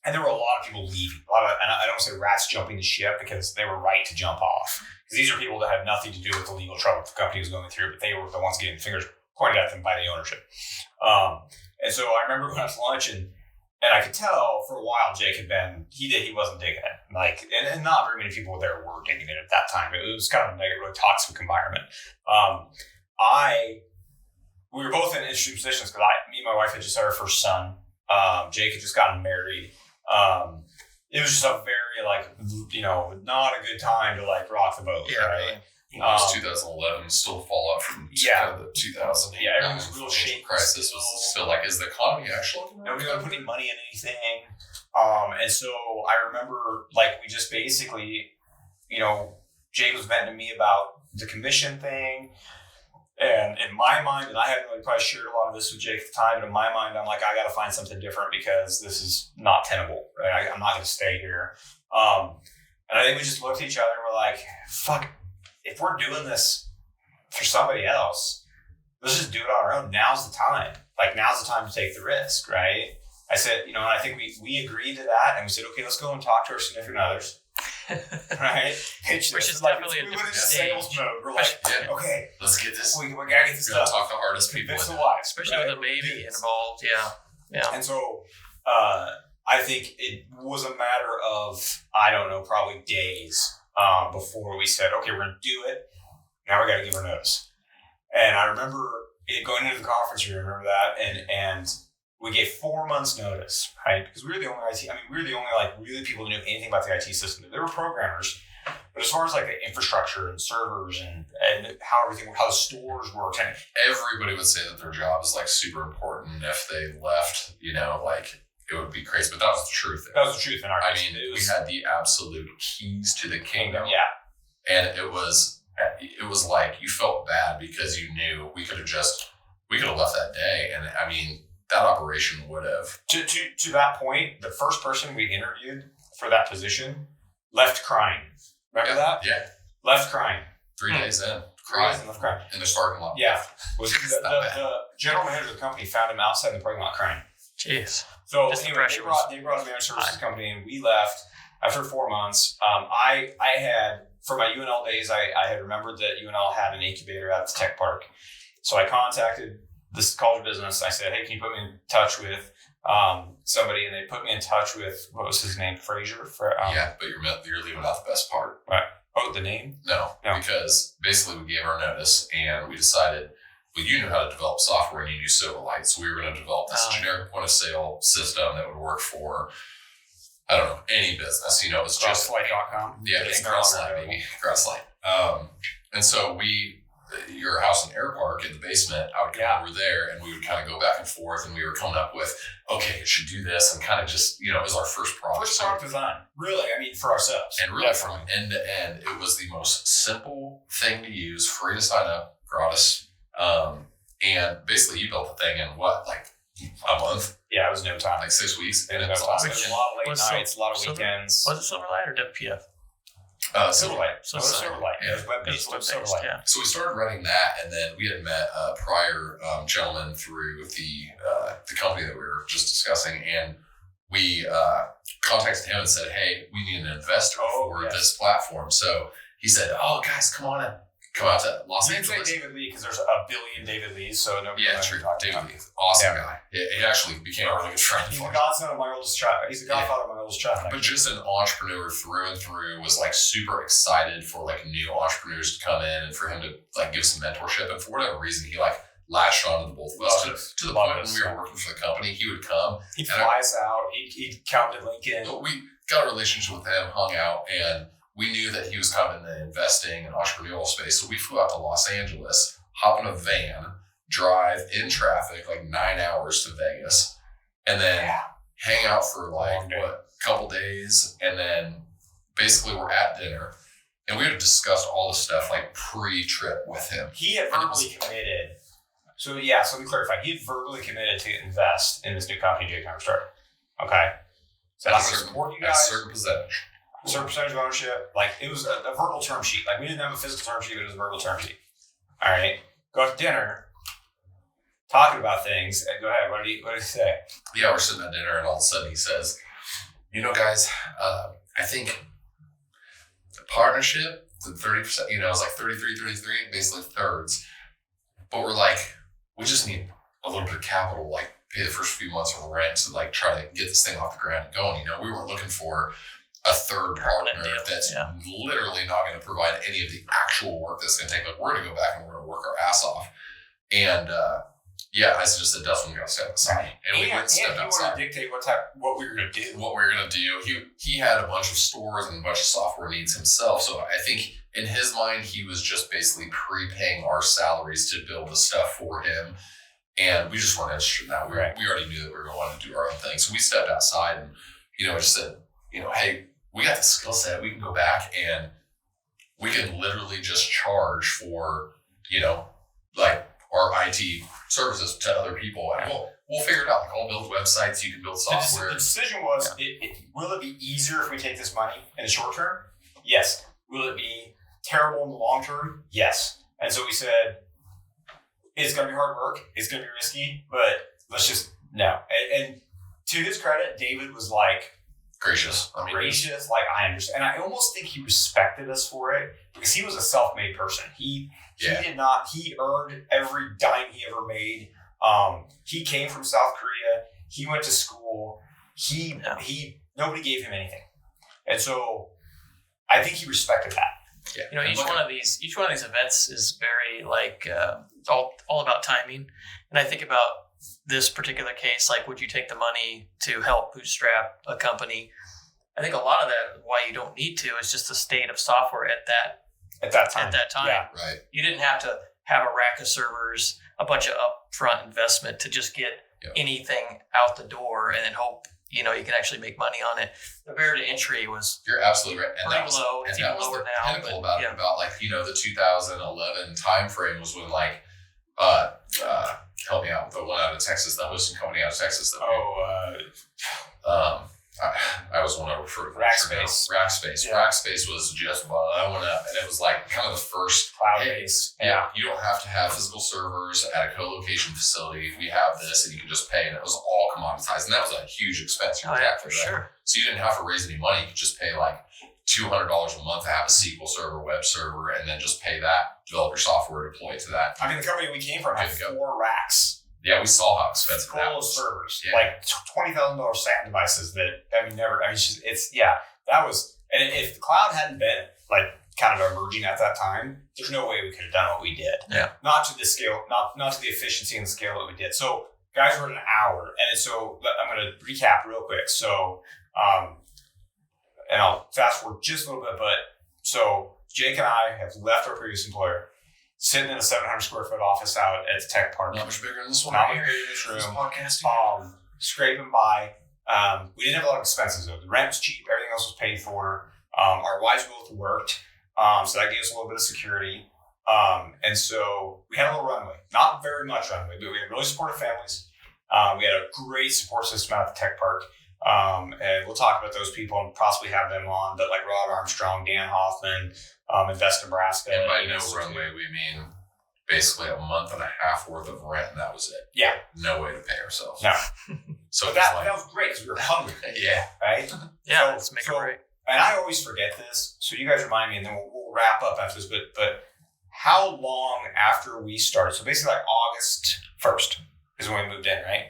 And there were a lot of people leaving. And I don't say rats jumping the ship, because they were right to jump off. Because these are people that had nothing to do with the legal trouble the company was going through, but they were the ones getting fingers pointed at them by the ownership. And so I remember going out to lunch, and I could tell for a while Jake had been, he wasn't digging it. Like, and not very many people there were digging it at that time. It was kind of a really toxic environment. We were both in interesting positions, because me and my wife had just had our first son. Jake had just gotten married. It was just a very not a good time to rock the boat. Yeah, right. It was 2011, still fallout from kind of the 2008. Yeah, everything was real shaky. Crisis was still like, is the economy actually? Nobody was putting money in anything. And so I remember, we just basically, Jake was venting to me about the commission thing. And in my mind, and I hadn't really probably shared a lot of this with Jake at the time, but in my mind, I'm like, I got to find something different, because this is not tenable. Right? I'm not going to stay here. And I think we just looked at each other and we're like, fuck, if we're doing this for somebody else, let's just do it on our own. Now's the time. Now's the time to take the risk, right? I said, and I think we agreed to that, and we said, okay, let's go and talk to our significant others. right? Which is definitely a different stage. Sales mode. We're like, okay, let's get this. We gotta get this stuff. Talk the hardest people. Especially with a baby involved. Yeah. And so, I think it was a matter of, I don't know, probably days before we said, okay, we're going to do it. Now we got to give her notice. And I remember going into the conference room, remember that? And we gave 4 months notice, right? Because we were the only really people who knew anything about the IT system. There were programmers, but as far as like the infrastructure and servers and how the stores worked. And everybody would say that their job is like super important. If they left, it would be crazy, but that was the truth. That was the truth in our case. We had the absolute keys to the kingdom. Yeah. And it was like you felt bad because you knew we could have left that day. And I mean, that operation would have. To that point, the first person we interviewed for that position left crying. Remember that? Yeah. Left crying. 3 days in. Crying. Left crying. In the parking lot. Yeah. The general manager of the company found him outside the parking lot crying. Jeez. So anyway, they brought a managed services company, and we left after 4 months. I had, for my UNL days, I had remembered that UNL had an incubator at the tech park. So I contacted this college of business. I said, hey, can you put me in touch with somebody? And they put me in touch with, what was his name? Frazier? Yeah, but you're leaving out the best part. Right. Oh, the name? No, because basically we gave our notice and we decided, well, you knew how to develop software and you knew Silverlight. So we were going to develop this generic point of sale system that would work for, I don't know, any business. It was just Crosslight.com. Yeah, it's Crosslight, baby. Crosslight. And so your house in Air Park in the basement, I would come over there and we would kind of go back and forth and we were coming up with, okay, it should do this, and kind of just, it was our first product. First product design. Really, for ourselves. And really from end to end, it was the most simple thing to use, free to sign up, gratis. And basically you built the thing in a month? Yeah, it was no time. 6 weeks. And it was awesome. It was a lot of late nights, a lot of weekends. Was it Silverlight or WPF? Silverlight. So Silverlight. Yeah. It was web-based Silverlight. Yeah. So we started running that, and then we had met a prior gentleman through the company that we were just discussing, and we contacted him and said, hey, we need an investor for this platform. So he said, oh, guys, come out to Los Angeles. You can say David Lee because there's a billion David Lees, so nobody. Yeah, true. David Lee, awesome guy. He actually became a really good friend. He's the godson of my oldest child. He's the godfather of my oldest child. But just an entrepreneur through and through, was super excited for new entrepreneurs to come in and for him to give some mentorship. And for whatever reason, he latched on to the both of us to the point when we were working for the company. He would come. He'd fly us out. He'd come to Lincoln. But we got a relationship with him, hung out, and we knew that he was kind of in the investing and entrepreneurial space. So we flew out to Los Angeles, hop in a van, drive in traffic 9 hours to Vegas, and then hang out for a couple days. And then basically we're at dinner, and we had discussed all the stuff pre-trip with him. He had verbally committed. So let me clarify. He had verbally committed to invest in this new company Jake and I started. Okay. So I'm going to support you guys. A certain percentage. A certain percentage of ownership. It was a verbal term sheet. We didn't have a physical term sheet, but it was a verbal term sheet. All right. Go out to dinner, talking about things, and go ahead. What did he say? Yeah, we're sitting at dinner, and all of a sudden he says, guys, I think the partnership, the 30%, it was 33, basically thirds. But we're we just need a little bit of capital, pay the first few months of rent to try to get this thing off the ground and going. We weren't looking for a third partner that's literally not going to provide any of the actual work that's going to take. We're going to go back and we're going to work our ass off. And I just said, Dustin, we got to step aside. And we went and stepped outside. He wanted to dictate what we were going to do. What we were going to do. He had a bunch of stores and a bunch of software needs himself. So I think in his mind, he was just basically prepaying our salaries to build the stuff for him. And we just weren't interested in that. We already knew that we were going to want to do our own thing. So we stepped outside and, I just said, hey, we got the skill set. We can go back and we can literally just charge for, our IT services to other people. And we'll figure it out. I'll build websites. You can build software. The decision was, will it be easier if we take this money in the short term? Yes. Will it be terrible in the long term? Yes. And so we said, it's going to be hard work. It's going to be risky, but let's just, no. And to his credit, David was gracious. Gracious, like I understand. And I almost think he respected us for it because he was a self-made person. He earned every dime he ever made. He came from South Korea. He went to school. Nobody gave him anything. And so I think he respected that. Yeah. Each one of these events is very it's all about timing. And I think about this particular case, like, would you take the money to help bootstrap a company? I think a lot of that, why you don't need to, is just the state of software at that time. Yeah, right. You didn't have to have a rack of servers, a bunch of upfront investment to just get anything out the door and then hope you can actually make money on it. The barrier to entry was you're absolutely right, and pretty low. It's even lower now. Pinnacle about the 2011 time frame was when help me out with the one out of Texas, the hosting company out of Texas. I was one over for Rackspace. Rackspace. Yeah. Rackspace was just blowing up, and it was like kind of the first cloud-based. Yeah, you don't have to have physical servers at a co-location facility. We have this, and you can just pay, and it was all commoditized, and that was a huge expense. For sure. So you didn't have to raise any money. You could just pay like $200 a month to have a SQL server, web server, and then just pay that, develop your software, deploy to that. I mean, the company we came from had 4 racks. Yeah, we saw how expensive that was. Servers, like $20,000 SAN devices that, that was, and if the cloud hadn't been like kind of emerging at that time, there's no way we could have done what we did. Yeah. Not to the scale, not to the efficiency and scale that we did. So guys, we're at an hour. And so I'm going to recap real quick. So, and I'll fast forward just a little bit, but so Jake and I have left our previous employer, sitting in a 700 square foot office out at the tech park. Not much bigger than this one. Not much bigger than this room. Podcasting. Scraping by. We didn't have a lot of expenses though. The rent was cheap. Everything else was paid for. Our wives both worked. So that gave us a little bit of security. And so we had a little runway. Not very much runway, but we had really supportive families. We had a great support system out at the tech park. And we'll talk about those people and possibly have them on, but like Rod Armstrong, Dan Hoffman, Invest Nebraska. And by no runway, we mean basically a month and a half worth of rent, and that was it. Yeah. No way to pay ourselves. No. So but that was great because we were hungry. Yeah. Right? Yeah, let's make it right. And I always forget this, so you guys remind me, and then we'll wrap up after this, but how long after we started? So basically like August 1st is when we moved in, right?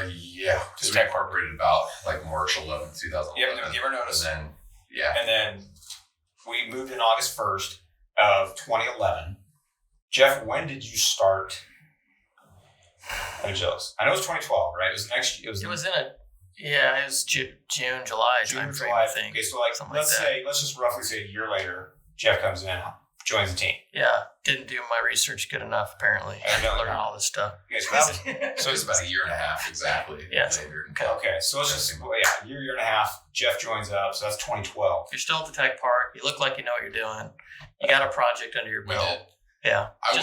Yeah. So we incorporated about like March 11th, 2011. Yeah, give her notice. And then, And then we moved in August 1st of 2011. Jeff, when did you start Agilx? I know it was 2012, right? It was next year. It was June, July timeframe, I think. Okay, so like, let's just roughly say a year later, Jeff comes in, joins the team. Yeah, didn't do my research good enough, apparently. I learned all this stuff. Okay, so it's about a year and a half, exactly. Yeah. Later. Okay, so let's just, year and a half, Jeff joins up, so that's 2012. You're still at the tech park. You look like you know what you're doing. You got a project under your belt. We did. Yeah, I will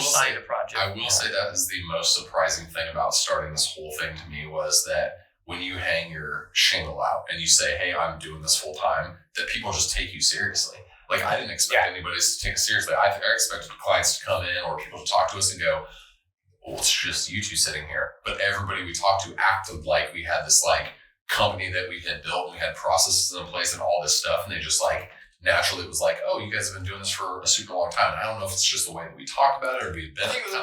say that is the most surprising thing about starting this whole thing to me was that when you hang your shingle out and you say, hey, I'm doing this full time, that people just take you seriously. Like, I didn't expect anybody to take it seriously. I expected clients to come in or people to talk to us and go, well, it's just you two sitting here. But everybody we talked to acted like we had this like company that we had built and we had processes in place and all this stuff. And they just like, naturally it was like, oh, you guys have been doing this for a super long time. And I don't know if it's just the way that we talked about it or we've been. I think it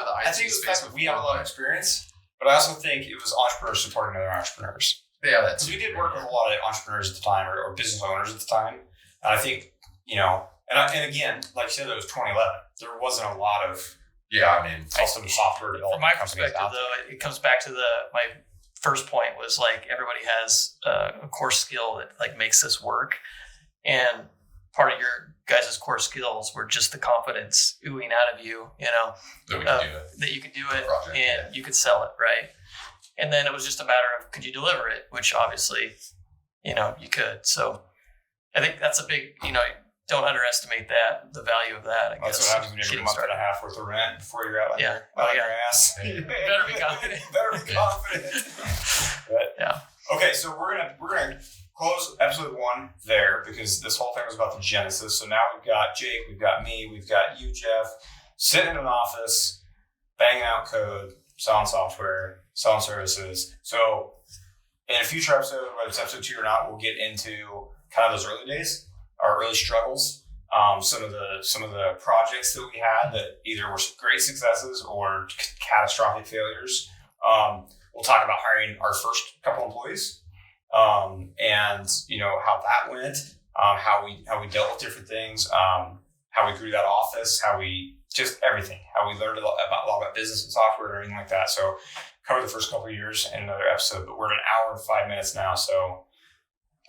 was the fact that we have a lot of experience, but I also think it was entrepreneurs supporting other entrepreneurs. Yeah, that's because we did work with a lot of entrepreneurs at the time or business owners at the time. And I think, and again, like you said, it was 2011. There wasn't a lot of custom software development. From my perspective, though, it comes back to my first point was like everybody has a core skill that like makes this work, and part of your guys' core skills were just the confidence oohing out of you, that you could do it and you could sell it, right? And then it was just a matter of could you deliver it, which obviously, you could. So I think that's a big, don't underestimate that, the value of that. I guess. That's what happens when you have a month and a half worth of rent before you're out on your ass. You better be confident. But, okay, so we're gonna close episode 1 there because this whole thing was about the genesis. So now we've got Jake, we've got me, we've got you, Jeff, sitting in an office, banging out code, selling software, selling services. So in a future episode, whether it's episode 2 or not, we'll get into kind of those early days, our early struggles, some of the projects that we had that either were great successes or catastrophic failures. We'll talk about hiring our first couple employees, and how that went, how we dealt with different things, how we grew that office, how we just everything, how we learned a lot about business and software and everything like that. So cover the first couple of years in another episode, but we're at 1 hour and 5 minutes now, so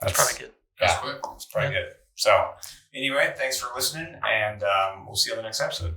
that's probably good. That's quick. It's probably good. So anyway, thanks for listening, and we'll see you on the next episode.